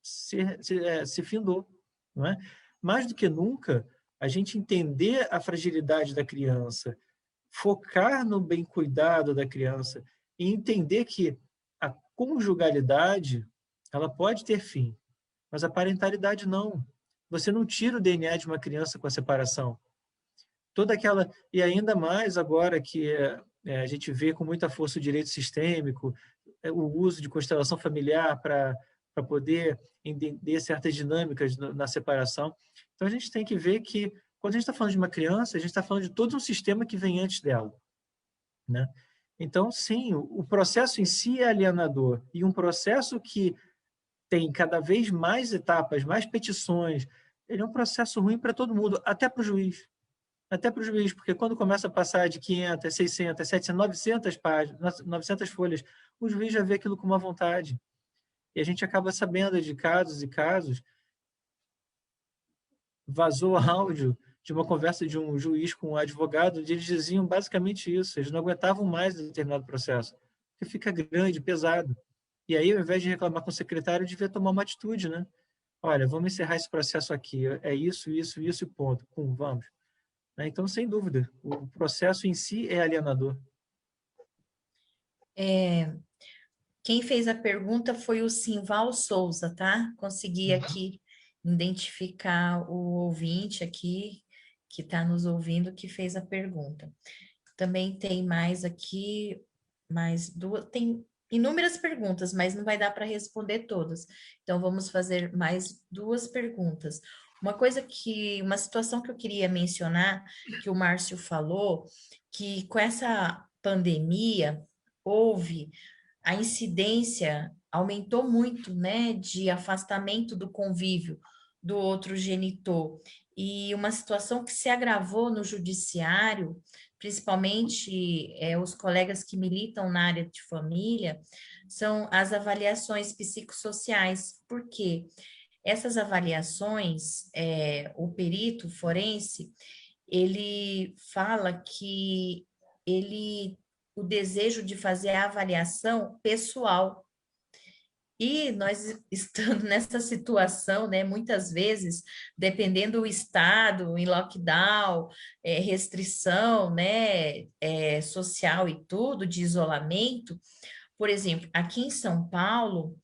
se findou. Não é? Mais do que nunca, a gente entender a fragilidade da criança, focar no bem cuidado da criança e entender que a conjugalidade, ela pode ter fim, mas a parentalidade não. Você não tira o DNA de uma criança com a separação. Toda aquela, e ainda mais agora que a gente vê com muita força o direito sistêmico, o uso de constelação familiar para poder entender certas dinâmicas na separação. Então, a gente tem que ver que, quando a gente está falando de uma criança, a gente está falando de todo um sistema que vem antes dela, né? Então, sim, o processo em si é alienador, e um processo que tem cada vez mais etapas, mais petições, ele é um processo ruim para todo mundo, até para o juiz. Até para o juiz, porque quando começa a passar de 500, 600, 700, 900 páginas, 900 folhas, o juiz já vê aquilo com uma vontade. E a gente acaba sabendo de casos e casos. Vazou áudio de uma conversa de um juiz com um advogado, onde eles diziam basicamente isso, eles não aguentavam mais determinado processo, porque fica grande, pesado. E aí, ao invés de reclamar com o secretário, devia tomar uma atitude, né? Olha, vamos encerrar esse processo aqui, é isso, isso, isso e ponto. Pum, vamos. Então, sem dúvida, o processo em si é alienador. Quem fez a pergunta foi o Simval Souza, tá? Consegui aqui identificar o ouvinte aqui, que está nos ouvindo, que fez a pergunta. Também tem mais aqui, mais duas, tem inúmeras perguntas, mas não vai dar para responder todas. Então, vamos fazer mais duas perguntas. Uma situação que eu queria mencionar, que o Márcio falou, que com essa pandemia houve a incidência aumentou muito, né, de afastamento do convívio do outro genitor. E uma situação que se agravou no judiciário, principalmente os colegas que militam na área de família, são as avaliações psicossociais. Por quê? Essas avaliações, o perito forense, ele fala que o desejo de fazer a avaliação pessoal. E nós estando nessa situação, né, muitas vezes, dependendo do estado, em lockdown, restrição, né, social e tudo, de isolamento, por exemplo, aqui em São Paulo,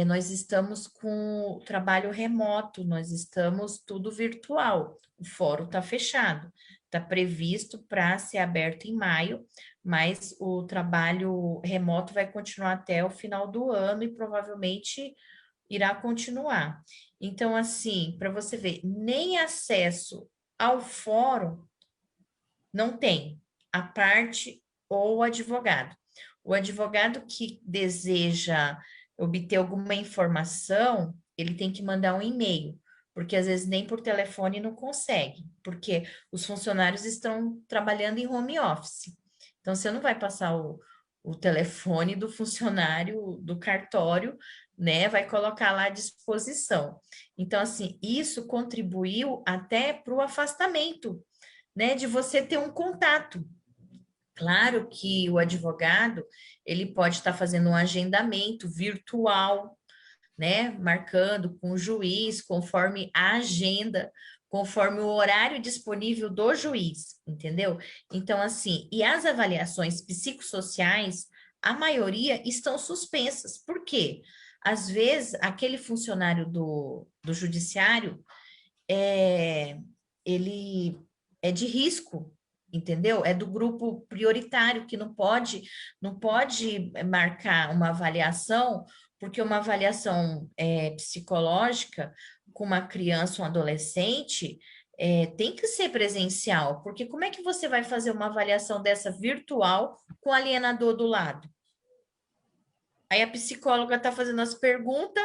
nós estamos com o trabalho remoto, nós estamos tudo virtual, o fórum está fechado, está previsto para ser aberto em maio, mas o trabalho remoto vai continuar até o final do ano e provavelmente irá continuar. Então, assim, para você ver, nem acesso ao fórum não tem a parte ou o advogado. O advogado que deseja obter alguma informação, ele tem que mandar um e-mail, porque às vezes nem por telefone não consegue, porque os funcionários estão trabalhando em home office. Então, você não vai passar o telefone do funcionário do cartório, né? Vai colocar lá à disposição. Então, assim, isso contribuiu até para o afastamento, né? De você ter um contato. Claro que o advogado, ele pode estar fazendo um agendamento virtual, né? Marcando com o juiz, conforme a agenda, conforme o horário disponível do juiz, entendeu? Então, assim, e as avaliações psicossociais, a maioria estão suspensas. Por quê? Às vezes, aquele funcionário do judiciário, ele é de risco, entendeu? É do grupo prioritário que não pode marcar uma avaliação, porque uma avaliação psicológica com uma criança, um adolescente, tem que ser presencial, porque como é que você vai fazer uma avaliação dessa virtual com o alienador do lado? Aí a psicóloga está fazendo as perguntas,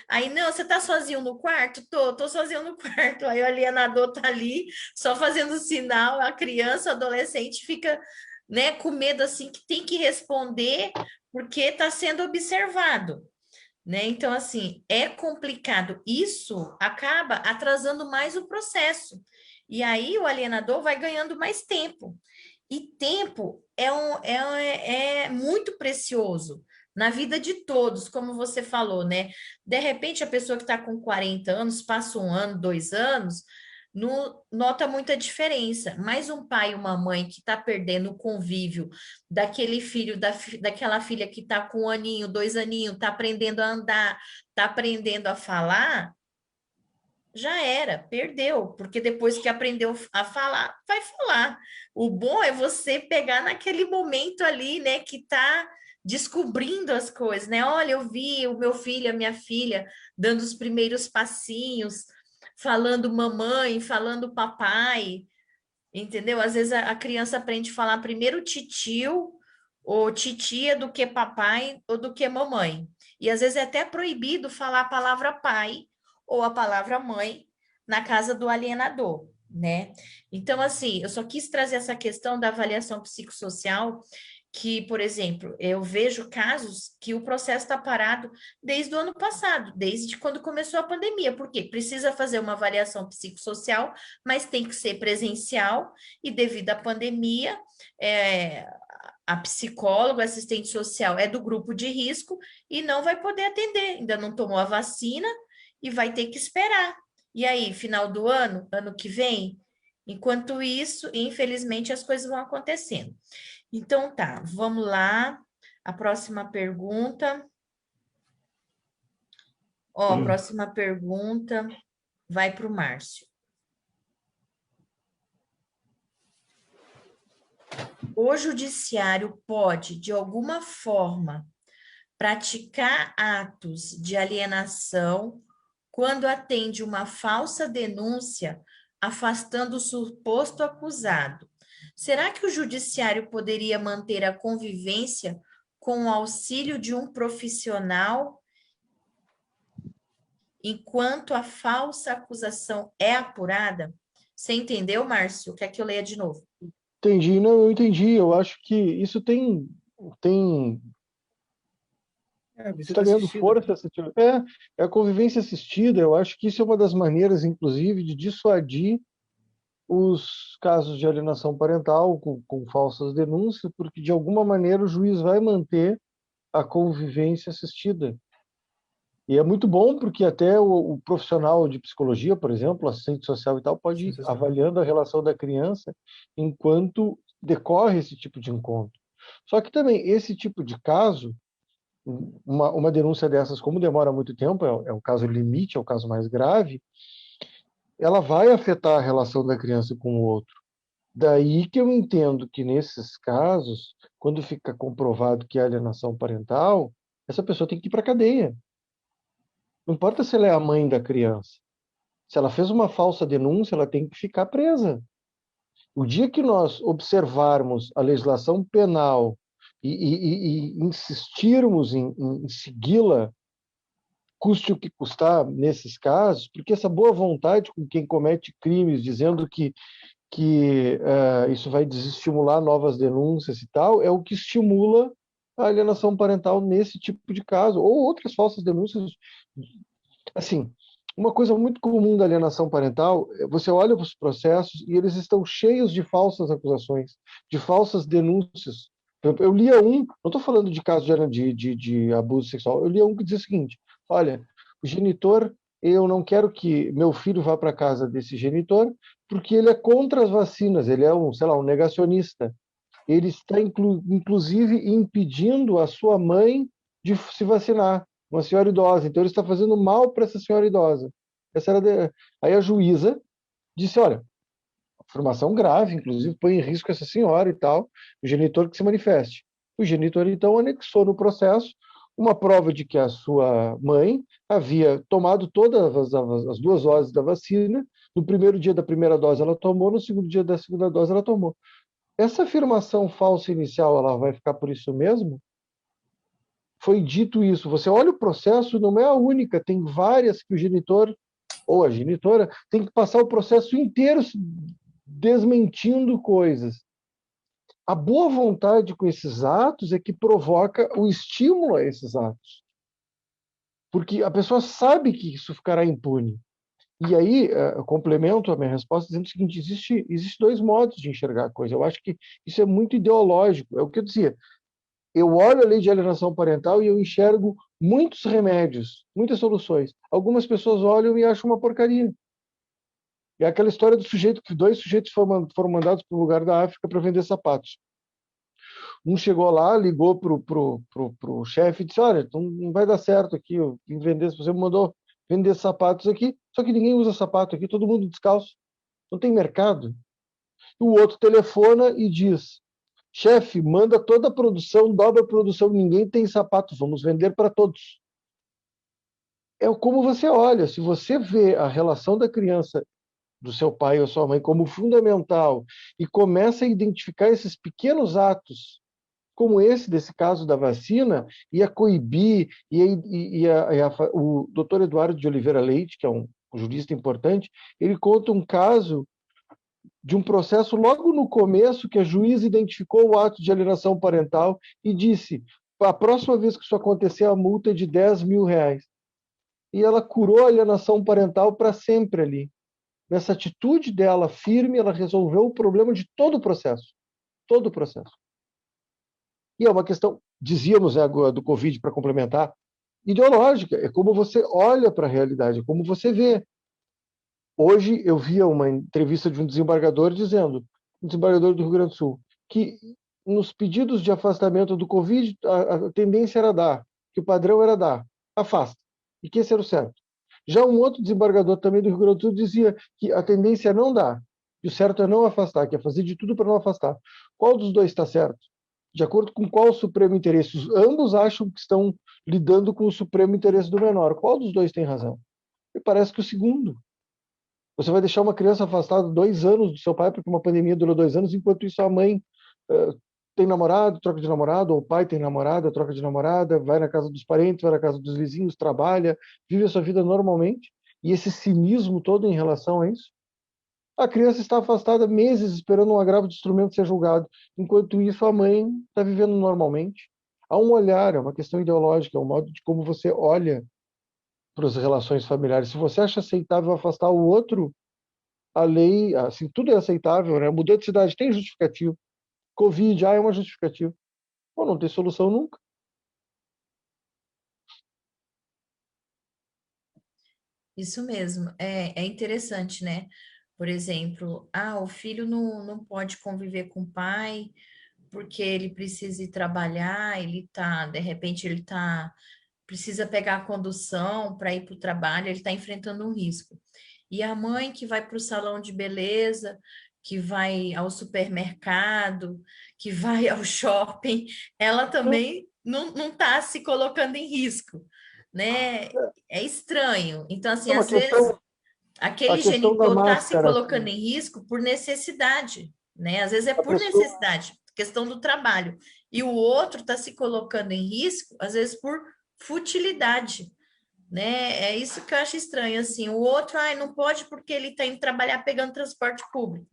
aí, não, você está sozinho no quarto? Tô sozinho no quarto. Aí o alienador está ali, só fazendo sinal, a criança, o adolescente fica, né, com medo, assim, que tem que responder, porque está sendo observado, né? Então, assim, é complicado. Isso acaba atrasando mais o processo. E aí o alienador vai ganhando mais tempo. E tempo é muito precioso na vida de todos, como você falou, né? De repente, a pessoa que está com 40 anos, passa 1 ano, 2 anos, nota muita diferença. Mas um pai e uma mãe que está perdendo o convívio daquele filho, daquela filha que está com 1 aninho, 2 aninhos, está aprendendo a andar, está aprendendo a falar, já era, perdeu, porque depois que aprendeu a falar, vai falar. O bom é você pegar naquele momento ali, né, que está descobrindo as coisas, né? Olha, eu vi o meu filho, a minha filha, dando os primeiros passinhos, falando mamãe, falando papai, entendeu? Às vezes a criança aprende a falar primeiro titio ou titia do que papai ou do que mamãe. E às vezes é até proibido falar a palavra pai ou a palavra mãe na casa do alienador, né? Então, assim, eu só quis trazer essa questão da avaliação psicossocial, que, por exemplo, eu vejo casos que o processo está parado desde o ano passado, desde quando começou a pandemia. Por quê? Precisa fazer uma avaliação psicossocial, mas tem que ser presencial, e devido à pandemia, a psicóloga, assistente social é do grupo de risco e não vai poder atender, ainda não tomou a vacina e vai ter que esperar. E aí, final do ano, ano que vem? Enquanto isso, infelizmente, as coisas vão acontecendo. Então, tá, vamos lá. A próxima pergunta. Ó, a próxima pergunta vai para o Márcio. O judiciário pode, de alguma forma, praticar atos de alienação quando atende uma falsa denúncia, afastando o suposto acusado. Será que o judiciário poderia manter a convivência com o auxílio de um profissional enquanto a falsa acusação é apurada? Você entendeu, Márcio? Quer que eu leia de novo? Entendi, não, eu entendi. Eu acho que isso tem visita está ganhando assistida. força. É a convivência assistida. Eu acho que isso é uma das maneiras, inclusive, de dissuadir os casos de alienação parental com falsas denúncias, porque, de alguma maneira, o juiz vai manter a convivência assistida. E é muito bom porque até o profissional de psicologia, por exemplo, assistente social e tal, pode ir avaliando a relação da criança enquanto decorre esse tipo de encontro. Só que também esse tipo de caso, uma denúncia dessas, como demora muito tempo, é o caso limite, é o caso mais grave, ela vai afetar a relação da criança com o outro. Daí que eu entendo que, nesses casos, quando fica comprovado que há alienação parental, essa pessoa tem que ir para a cadeia. Não importa se ela é a mãe da criança. Se ela fez uma falsa denúncia, ela tem que ficar presa. O dia que nós observarmos a legislação penal e insistirmos em segui-la, custe o que custar nesses casos, porque essa boa vontade com quem comete crimes, dizendo que isso vai desestimular novas denúncias e tal, é o que estimula a alienação parental nesse tipo de caso, ou outras falsas denúncias. Assim, uma coisa muito comum da alienação parental, você olha para os processos e eles estão cheios de falsas acusações, de falsas denúncias. Eu lia não estou falando de caso de abuso sexual, eu lia que dizia o seguinte: olha, o genitor, eu não quero que meu filho vá para a casa desse genitor, porque ele é contra as vacinas, ele é um negacionista. Ele está, inclusive, impedindo a sua mãe de se vacinar, uma senhora idosa. Então, ele está fazendo mal para essa senhora idosa. Aí a juíza disse, olha, informação grave, inclusive põe em risco essa senhora e tal, o genitor que se manifeste. O genitor, então, anexou no processo uma prova de que a sua mãe havia tomado todas as 2 doses da vacina. No primeiro dia da primeira dose ela tomou, no segundo dia da segunda dose ela tomou. Essa afirmação falsa inicial, ela vai ficar por isso mesmo? Foi dito isso. Você olha o processo, não é a única, tem várias que o genitor ou a genitora tem que passar o processo inteiro desmentindo coisas. A boa vontade com esses atos é que provoca o estímulo a esses atos. Porque a pessoa sabe que isso ficará impune. E aí, eu complemento a minha resposta dizendo o seguinte: existe 2 modos de enxergar a coisa. Eu acho que isso é muito ideológico. É o que eu dizia. Eu olho a lei de alienação parental e eu enxergo muitos remédios, muitas soluções. Algumas pessoas olham e acham uma porcaria. É aquela história do sujeito que 2 sujeitos foram mandados para o lugar da África para vender sapatos. Um chegou lá, ligou pro chefe e disse: olha, não vai dar certo aqui, você me mandou vender sapatos aqui, só que ninguém usa sapato aqui, todo mundo descalço, não tem mercado. E o outro telefona e diz: chefe, manda toda a produção, dobra a produção, ninguém tem sapato, vamos vender para todos. É como você olha, se você vê a relação da criança do seu pai ou sua mãe como fundamental e começa a identificar esses pequenos atos, como esse desse caso da vacina, e a coibir, o doutor Eduardo de Oliveira Leite, que é um jurista importante, ele conta um caso de um processo logo no começo que a juíza identificou o ato de alienação parental e disse: a próxima vez que isso acontecer, a multa é de R$10.000. E ela curou a alienação parental para sempre ali. Nessa atitude dela firme, ela resolveu o problema de todo o processo. Todo o processo. E é uma questão, dizíamos do Covid, para complementar, ideológica. É como você olha para a realidade, é como você vê. Hoje eu via uma entrevista de um desembargador dizendo, um desembargador do Rio Grande do Sul, que nos pedidos de afastamento do Covid, a tendência era dar, que o padrão era dar, afasta, e que esse era o certo. Já um outro desembargador também do Rio Grande do Sul dizia que a tendência é não dar, e o certo é não afastar, que é fazer de tudo para não afastar. Qual dos dois está certo? De acordo com qual supremo interesse? Ambos acham que estão lidando com o supremo interesse do menor. Qual dos dois tem razão? Me parece que o segundo. Você vai deixar uma criança afastada 2 anos do seu pai, porque uma pandemia durou 2 anos, enquanto isso a mãe tem namorado, troca de namorado, ou o pai tem namorada, troca de namorada, vai na casa dos parentes, vai na casa dos vizinhos, trabalha, vive a sua vida normalmente, e esse cinismo todo em relação a isso. A criança está afastada meses esperando um agravo de instrumento ser julgado, enquanto isso a mãe está vivendo normalmente. Há um olhar, é uma questão ideológica, é um modo de como você olha para as relações familiares. Se você acha aceitável afastar o outro, a lei, assim, tudo é aceitável, né? Mudou de cidade, tem justificativo. Covid, é uma justificativa. Pô, não tem solução nunca. Isso mesmo, é interessante, né? Por exemplo, o filho não pode conviver com o pai porque ele precisa ir trabalhar, de repente precisa pegar a condução para ir para o trabalho, ele está enfrentando um risco. E a mãe que vai para o salão de beleza, que vai ao supermercado, que vai ao shopping, ela também não está se colocando em risco, né? É estranho. Então, assim, É uma às vezes, a aquele questão da genitor está se máscara. colocando em risco por necessidade, né? Às vezes é A por pessoa, necessidade, questão do trabalho. E o outro está se colocando em risco, às vezes por futilidade, né? É isso que eu acho estranho, assim. O outro, não pode porque ele está indo trabalhar pegando transporte público.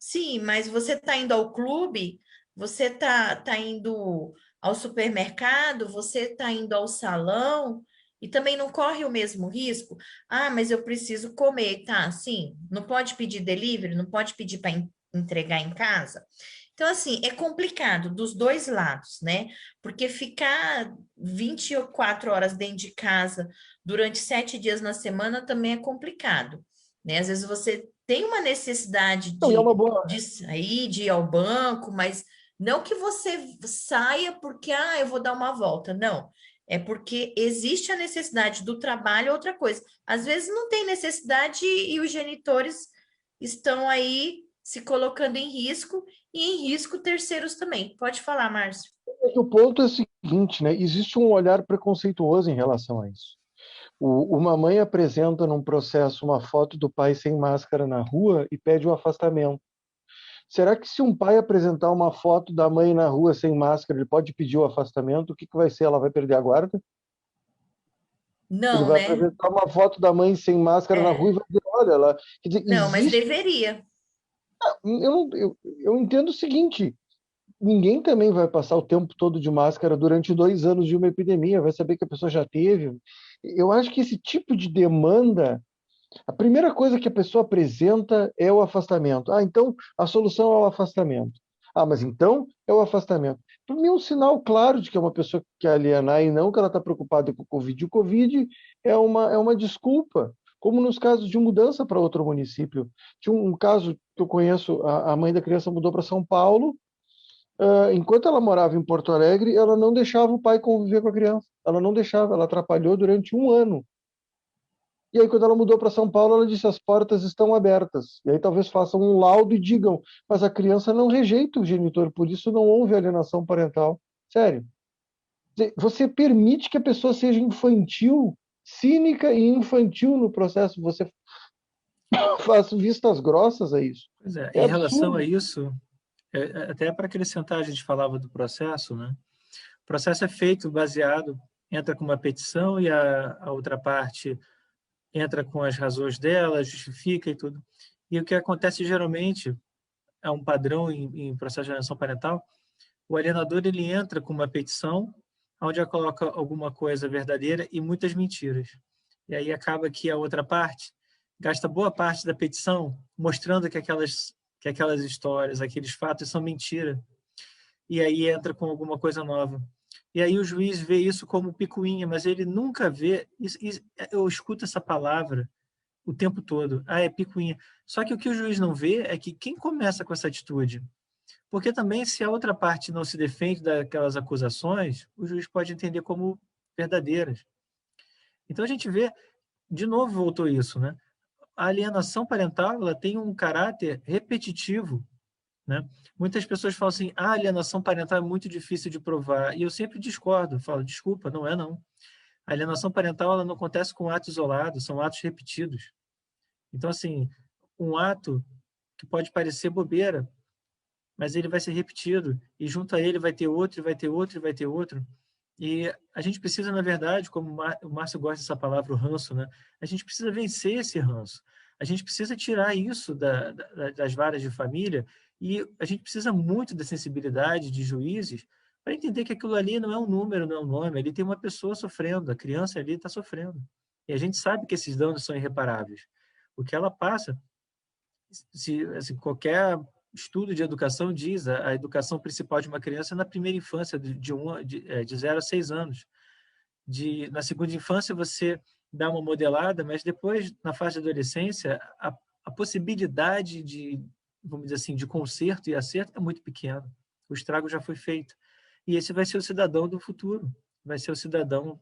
Sim, mas você está indo ao clube, você tá indo ao supermercado, você está indo ao salão e também não corre o mesmo risco. Mas eu preciso comer, tá? Sim, não pode pedir delivery, não pode pedir para entregar em casa. Então, assim, é complicado dos dois lados, né? Porque ficar 24 horas dentro de casa durante 7 dias na semana também é complicado, né? Às vezes você tem uma necessidade não, e é uma boa. de sair, de ir ao banco, mas não que você saia porque, eu vou dar uma volta. Não, é porque existe a necessidade do trabalho, é outra coisa. Às vezes não tem necessidade e os genitores estão aí se colocando em risco e em risco terceiros também. Pode falar, Márcio. O ponto é o seguinte, né? Existe um olhar preconceituoso em relação a isso. Uma mãe apresenta num processo uma foto do pai sem máscara na rua e pede o afastamento. Será que se um pai apresentar uma foto da mãe na rua sem máscara, ele pode pedir o afastamento? O que vai ser? Ela vai perder a guarda? Ele Não, vai né? apresentar uma foto da mãe sem máscara na rua e vai dizer, olha, ela... Quer dizer, Não, mas existe... deveria. Eu entendo o seguinte, ninguém também vai passar o tempo todo de máscara durante 2 anos de uma epidemia, vai saber que a pessoa já teve. Eu acho que esse tipo de demanda, a primeira coisa que a pessoa apresenta é o afastamento. Então a solução é o afastamento. Mas então é o afastamento. Para mim é um sinal claro de que é uma pessoa que quer alienar e não que ela está preocupada com o Covid. O Covid é uma desculpa. como nos casos de mudança para outro município. Tinha um caso que eu conheço, a mãe da criança mudou para São Paulo, enquanto ela morava em Porto Alegre, ela não deixava o pai conviver com a criança. Ela não deixava, ela atrapalhou durante 1 ano. E aí, quando ela mudou para São Paulo, ela disse: as portas estão abertas. E aí, talvez façam um laudo e digam: mas a criança não rejeita o genitor, por isso não houve alienação parental. Sério. Você permite que a pessoa seja infantil, cínica e infantil no processo. Você faz vistas grossas a isso. Pois é, É em relação absurdo. a isso, até para acrescentar, a gente falava do processo, né? O processo é feito baseado, entra com uma petição e a outra parte entra com as razões dela, justifica e tudo. E o que acontece geralmente, é um padrão em processo de alienação parental, o alienador ele entra com uma petição onde ela coloca alguma coisa verdadeira e muitas mentiras. E aí acaba que a outra parte gasta boa parte da petição mostrando que aquelas histórias, aqueles fatos são mentira. E aí entra com alguma coisa nova. E aí o juiz vê isso como picuinha, mas ele nunca vê... eu escuto essa palavra o tempo todo. É picuinha. Só que o que o juiz não vê é que quem começa com essa atitude... Porque também, se a outra parte não se defende daquelas acusações, o juiz pode entender como verdadeiras. Então, a gente vê, de novo voltou isso, né? A alienação parental ela tem um caráter repetitivo, né? Muitas pessoas falam assim, a alienação parental é muito difícil de provar, e eu sempre discordo, falo, desculpa, não é não. A alienação parental ela não acontece com atos isolados, são atos repetidos. Então, assim, um ato que pode parecer bobeira, mas ele vai ser repetido, e junto a ele vai ter outro, e vai ter outro, e vai ter outro. E a gente precisa, na verdade, como o Márcio gosta dessa palavra, o ranço, né? A gente precisa vencer esse ranço. A gente precisa tirar isso das varas de família e a gente precisa muito da sensibilidade de juízes para entender que aquilo ali não é um número, não é um nome, ali tem uma pessoa sofrendo, a criança ali está sofrendo. E a gente sabe que esses danos são irreparáveis. O que ela passa, se qualquer estudo de educação diz a educação principal de uma criança é na primeira infância, de 0 a 6 anos. Na segunda infância, você dá uma modelada, mas depois, na fase de adolescência, a possibilidade de, vamos dizer assim, de conserto e acerto é muito pequena. O estrago já foi feito. E esse vai ser o cidadão do futuro, vai ser o cidadão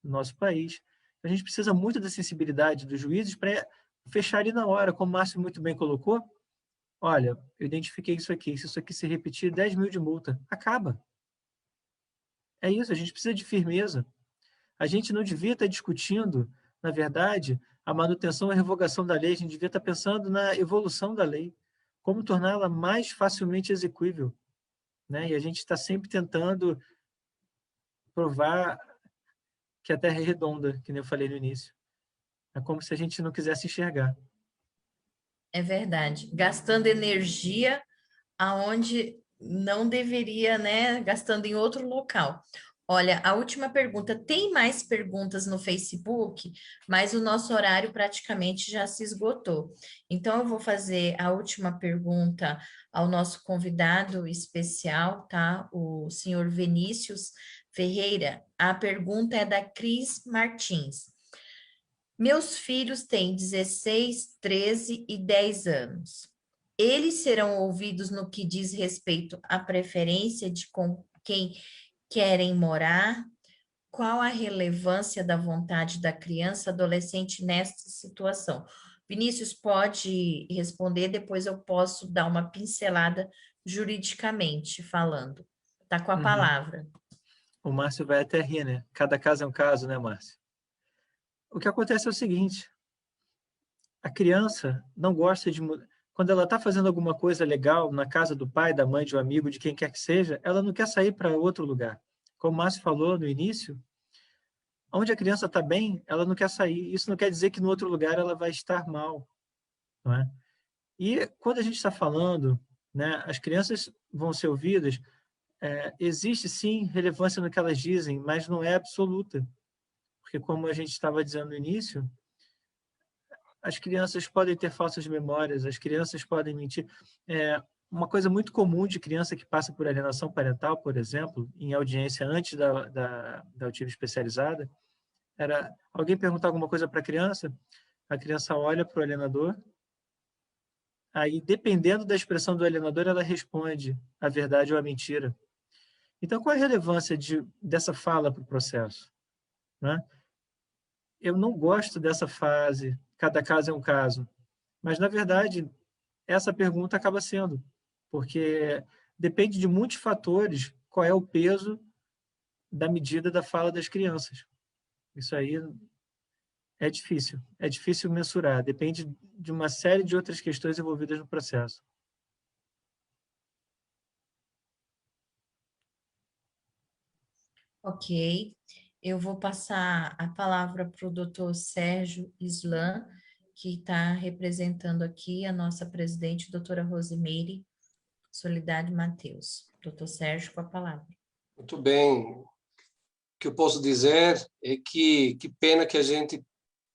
do nosso país. A gente precisa muito da sensibilidade dos juízes para fechar ali na hora, como o Márcio muito bem colocou. Olha, eu identifiquei isso aqui. Se isso aqui se repetir, 10 mil de multa. Acaba. É isso, a gente precisa de firmeza. A gente não devia estar discutindo, na verdade, a manutenção e a revogação da lei. A gente devia estar pensando na evolução da lei. Como torná-la mais facilmente execuível. Né? E a gente está sempre tentando provar que a Terra é redonda, que nem eu falei no início. É como se a gente não quisesse enxergar. É verdade. Gastando energia aonde não deveria, né? Gastando em outro local. Olha, a última pergunta. Tem mais perguntas no Facebook, mas o nosso horário praticamente já se esgotou. Então, eu vou fazer a última pergunta ao nosso convidado especial, tá? O senhor Vinícius Ferreira. A pergunta é da Cris Martins. Meus filhos têm 16, 13 e 10 anos. Eles serão ouvidos no que diz respeito à preferência de com quem querem morar? Qual a relevância da vontade da criança adolescente nesta situação? Vinícius pode responder, depois eu posso dar uma pincelada juridicamente falando. Está com a palavra. O Márcio vai até rir, né? Cada caso é um caso, né, Márcio? O que acontece é o seguinte, a criança não gosta de... Quando ela está fazendo alguma coisa legal na casa do pai, da mãe, de um amigo, de quem quer que seja, ela não quer sair para outro lugar. Como o Márcio falou no início, onde a criança está bem, ela não quer sair. Isso não quer dizer que no outro lugar ela vai estar mal. Não é? E quando a gente está falando, né, as crianças vão ser ouvidas, existe sim relevância no que elas dizem, mas não é absoluta. Porque como a gente estava dizendo no início, as crianças podem ter falsas memórias, as crianças podem mentir. Uma coisa muito comum de criança que passa por alienação parental, por exemplo, em audiência antes da autiva especializada, era alguém perguntar alguma coisa para a criança, a criança olha para o alienador, aí, dependendo da expressão do alienador, ela responde a verdade ou a mentira. Então, qual é a relevância dessa fala para o processo? Né? Eu não gosto dessa fase, cada caso é um caso, mas, na verdade, essa pergunta acaba sendo, porque depende de muitos fatores qual é o peso da medida da fala das crianças. Isso aí é difícil mensurar, depende de uma série de outras questões envolvidas no processo. Ok, eu vou passar a palavra para o doutor Sérgio Islan, que está representando aqui a nossa presidente, doutora Rosimeire Soledade Mateus. Doutor Sérgio, com a palavra. Muito bem. O que eu posso dizer é que pena que a gente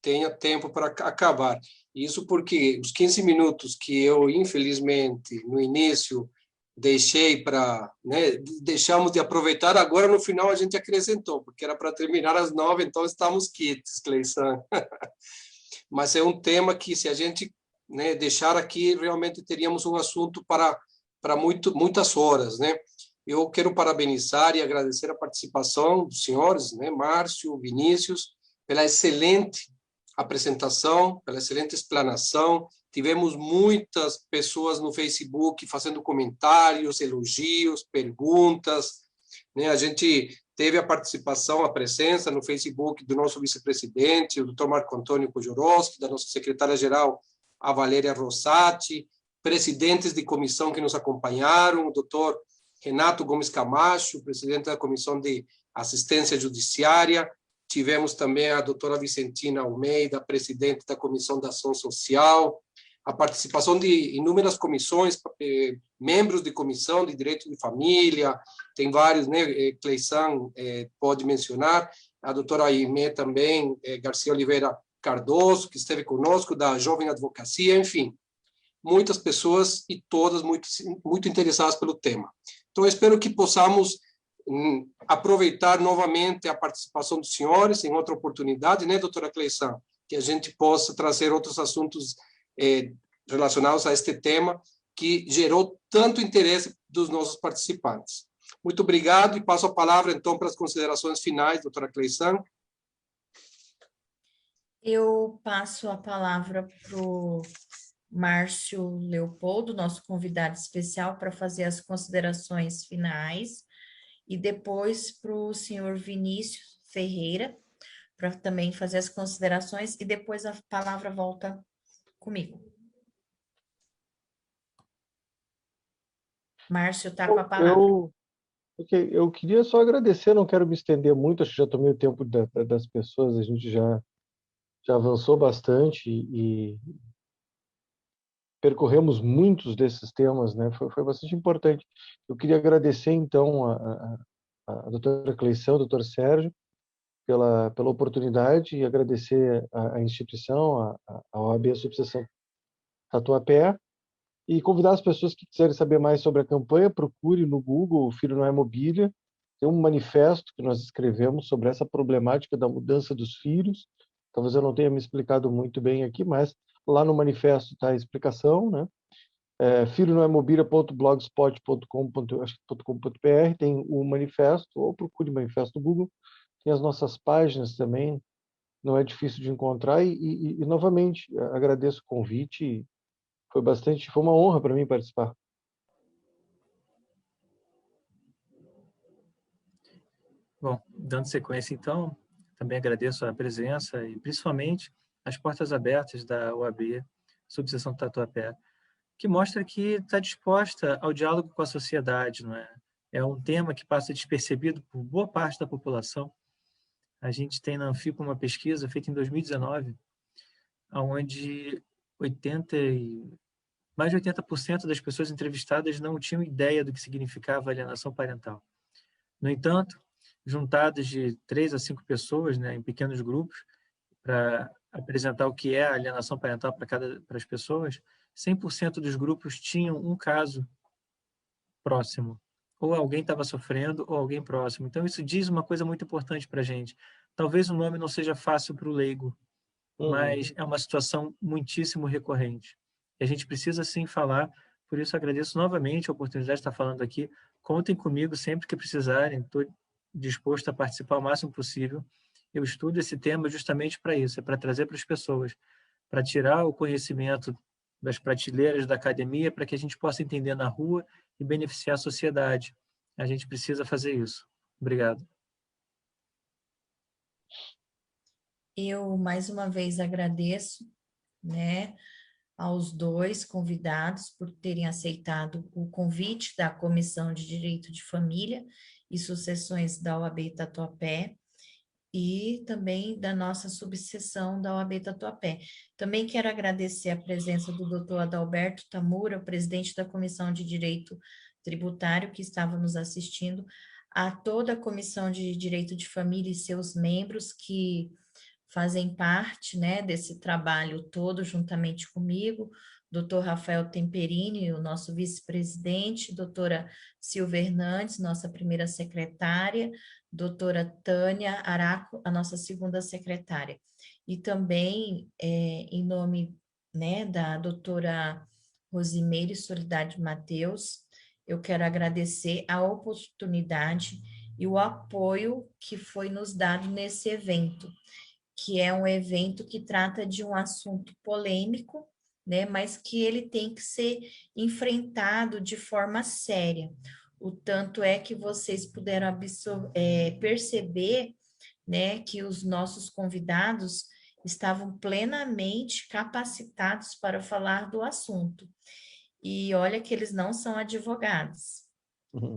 tenha tempo para acabar. Isso porque os 15 minutos que eu, infelizmente, no início deixei para, né, deixamos de aproveitar, agora no final a gente acrescentou, porque era para terminar às 9, então estamos quites, Cleição. Mas é um tema que, se a gente, né, deixar aqui, realmente teríamos um assunto para muitas horas, né? Eu quero parabenizar e agradecer a participação dos senhores, né, Márcio, Vinícius, pela excelente apresentação, pela excelente explanação. Tivemos muitas pessoas no Facebook fazendo comentários, elogios, perguntas, né? A gente teve a participação, a presença no Facebook do nosso vice-presidente, o Dr. Marco Antônio Kojorowski, da nossa secretária-geral, a Valéria Rossati, presidentes de comissão que nos acompanharam, o Dr. Renato Gomes Camacho, presidente da Comissão de Assistência Judiciária. Tivemos também a doutora Vicentina Almeida, presidente da Comissão da Ação Social, a participação de inúmeras comissões, membros de comissão de direito de família, tem vários, né? Cleição pode mencionar, a doutora Aimé também, Garcia Oliveira Cardoso, que esteve conosco, da Jovem Advocacia, enfim, muitas pessoas e todas muito interessadas pelo tema. Então, eu espero que possamos aproveitar novamente a participação dos senhores em outra oportunidade, né, doutora Cleição? Que a gente possa trazer outros assuntos relacionados a este tema que gerou tanto interesse dos nossos participantes. Muito obrigado e passo a palavra, então, para as considerações finais, doutora Cleição. Eu passo a palavra para o Márcio Leopoldo, nosso convidado especial, para fazer as considerações finais, e depois para o senhor Vinícius Ferreira, para também fazer as considerações, e depois a palavra volta comigo. Márcio está com a palavra. Eu queria só agradecer, não quero me estender muito, acho que já tomei o tempo das pessoas, a gente já avançou bastante e percorremos muitos desses temas, né? Foi bastante importante. Eu queria agradecer, então, a doutora Cleição, ao doutor Sérgio, pela oportunidade e agradecer a instituição, a OAB Subseção Tatuapé, e convidar as pessoas que quiserem saber mais sobre a campanha, procure no Google o Filho Não é Mobília. Tem um manifesto que nós escrevemos sobre essa problemática da mudança dos filhos. Talvez eu não tenha me explicado muito bem aqui, mas lá no manifesto está a explicação, né? filhonoemobília.blogspot.com.br, tem o manifesto, ou procure manifesto no Google. Tem as nossas páginas também, não é difícil de encontrar. E novamente, agradeço o convite. Foi uma honra para mim participar. Bom, dando sequência, então, também agradeço a presença e, principalmente, as portas abertas da OAB, Subseção Tatuapé, que mostra que está disposta ao diálogo com a sociedade, não é? É um tema que passa despercebido por boa parte da população. A gente tem na Anfipa uma pesquisa feita em 2019, onde mais de 80% das pessoas entrevistadas não tinham ideia do que significava alienação parental. No entanto, juntadas de 3 a 5 pessoas, né, em pequenos grupos, para apresentar o que é a alienação parental para as pessoas, 100% dos grupos tinham um caso próximo. Ou alguém estava sofrendo, ou alguém próximo. Então, isso diz uma coisa muito importante para a gente. Talvez o nome não seja fácil para o leigo, mas é uma situação muitíssimo recorrente. E a gente precisa, sim, falar, por isso agradeço novamente a oportunidade de estar falando aqui. Contem comigo sempre que precisarem, estou disposto a participar o máximo possível. Eu estudo esse tema justamente para isso, é para trazer para as pessoas, para tirar o conhecimento das prateleiras da academia, para que a gente possa entender na rua e beneficiar a sociedade. A gente precisa fazer isso. Obrigado. Eu, mais uma vez, agradeço, né, aos dois convidados por terem aceitado o convite da Comissão de Direito de Família e Sucessões da OAB Tatuapé e também da nossa subseção da OAB Tatuapé. Também quero agradecer a presença do Dr. Adalberto Tamura, o presidente da Comissão de Direito Tributário, que estava nos assistindo, a toda a Comissão de Direito de Família e seus membros que fazem parte, né, desse trabalho todo juntamente comigo, doutor Rafael Temperini, o nosso vice-presidente, doutora Silvia Hernandes, nossa primeira secretária, doutora Tânia Araco, a nossa segunda secretária. E também, em nome, né, da doutora Rosimeire Soledade Mateus, eu quero agradecer a oportunidade e o apoio que foi nos dado nesse evento, que é um evento que trata de um assunto polêmico, né, mas que ele tem que ser enfrentado de forma séria. O tanto é que vocês puderam perceber, né, que os nossos convidados estavam plenamente capacitados para falar do assunto. E olha que eles não são advogados,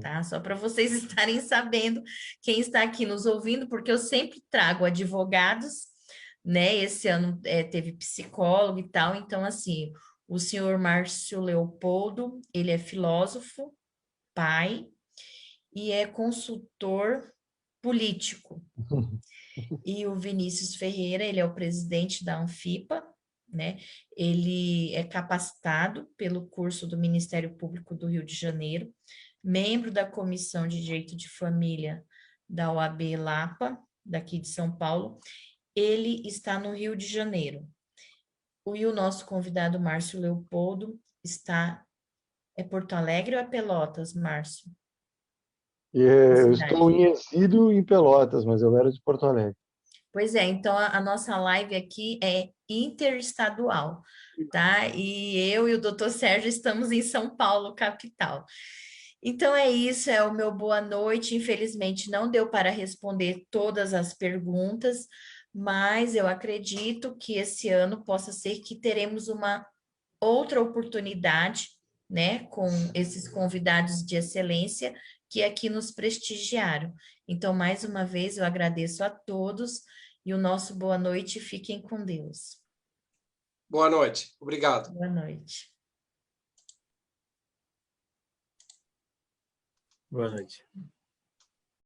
tá? Só para vocês estarem sabendo, quem está aqui nos ouvindo, porque eu sempre trago advogados, né? Esse ano teve psicólogo e tal, então, assim, o senhor Márcio Leopoldo, ele é filósofo, pai, e é consultor político. E o Vinícius Ferreira, ele é o presidente da Anfipa, né? Ele é capacitado pelo curso do Ministério Público do Rio de Janeiro, membro da Comissão de Direito de Família da OAB Lapa, daqui de São Paulo. Ele está no Rio de Janeiro. E o nosso convidado, Márcio Leopoldo, está... É Porto Alegre ou é Pelotas, Márcio? Eu estou em exílio em Pelotas, mas eu era de Porto Alegre. Pois é, então a nossa live aqui é interestadual, tá? E eu e o doutor Sérgio estamos em São Paulo, capital. Então é isso, é o meu boa noite. Infelizmente não deu para responder todas as perguntas, mas eu acredito que esse ano possa ser que teremos uma outra oportunidade, né, com esses convidados de excelência que aqui nos prestigiaram. Então, mais uma vez, eu agradeço a todos e o nosso boa noite. Fiquem com Deus. Boa noite. Obrigado. Boa noite. Boa noite.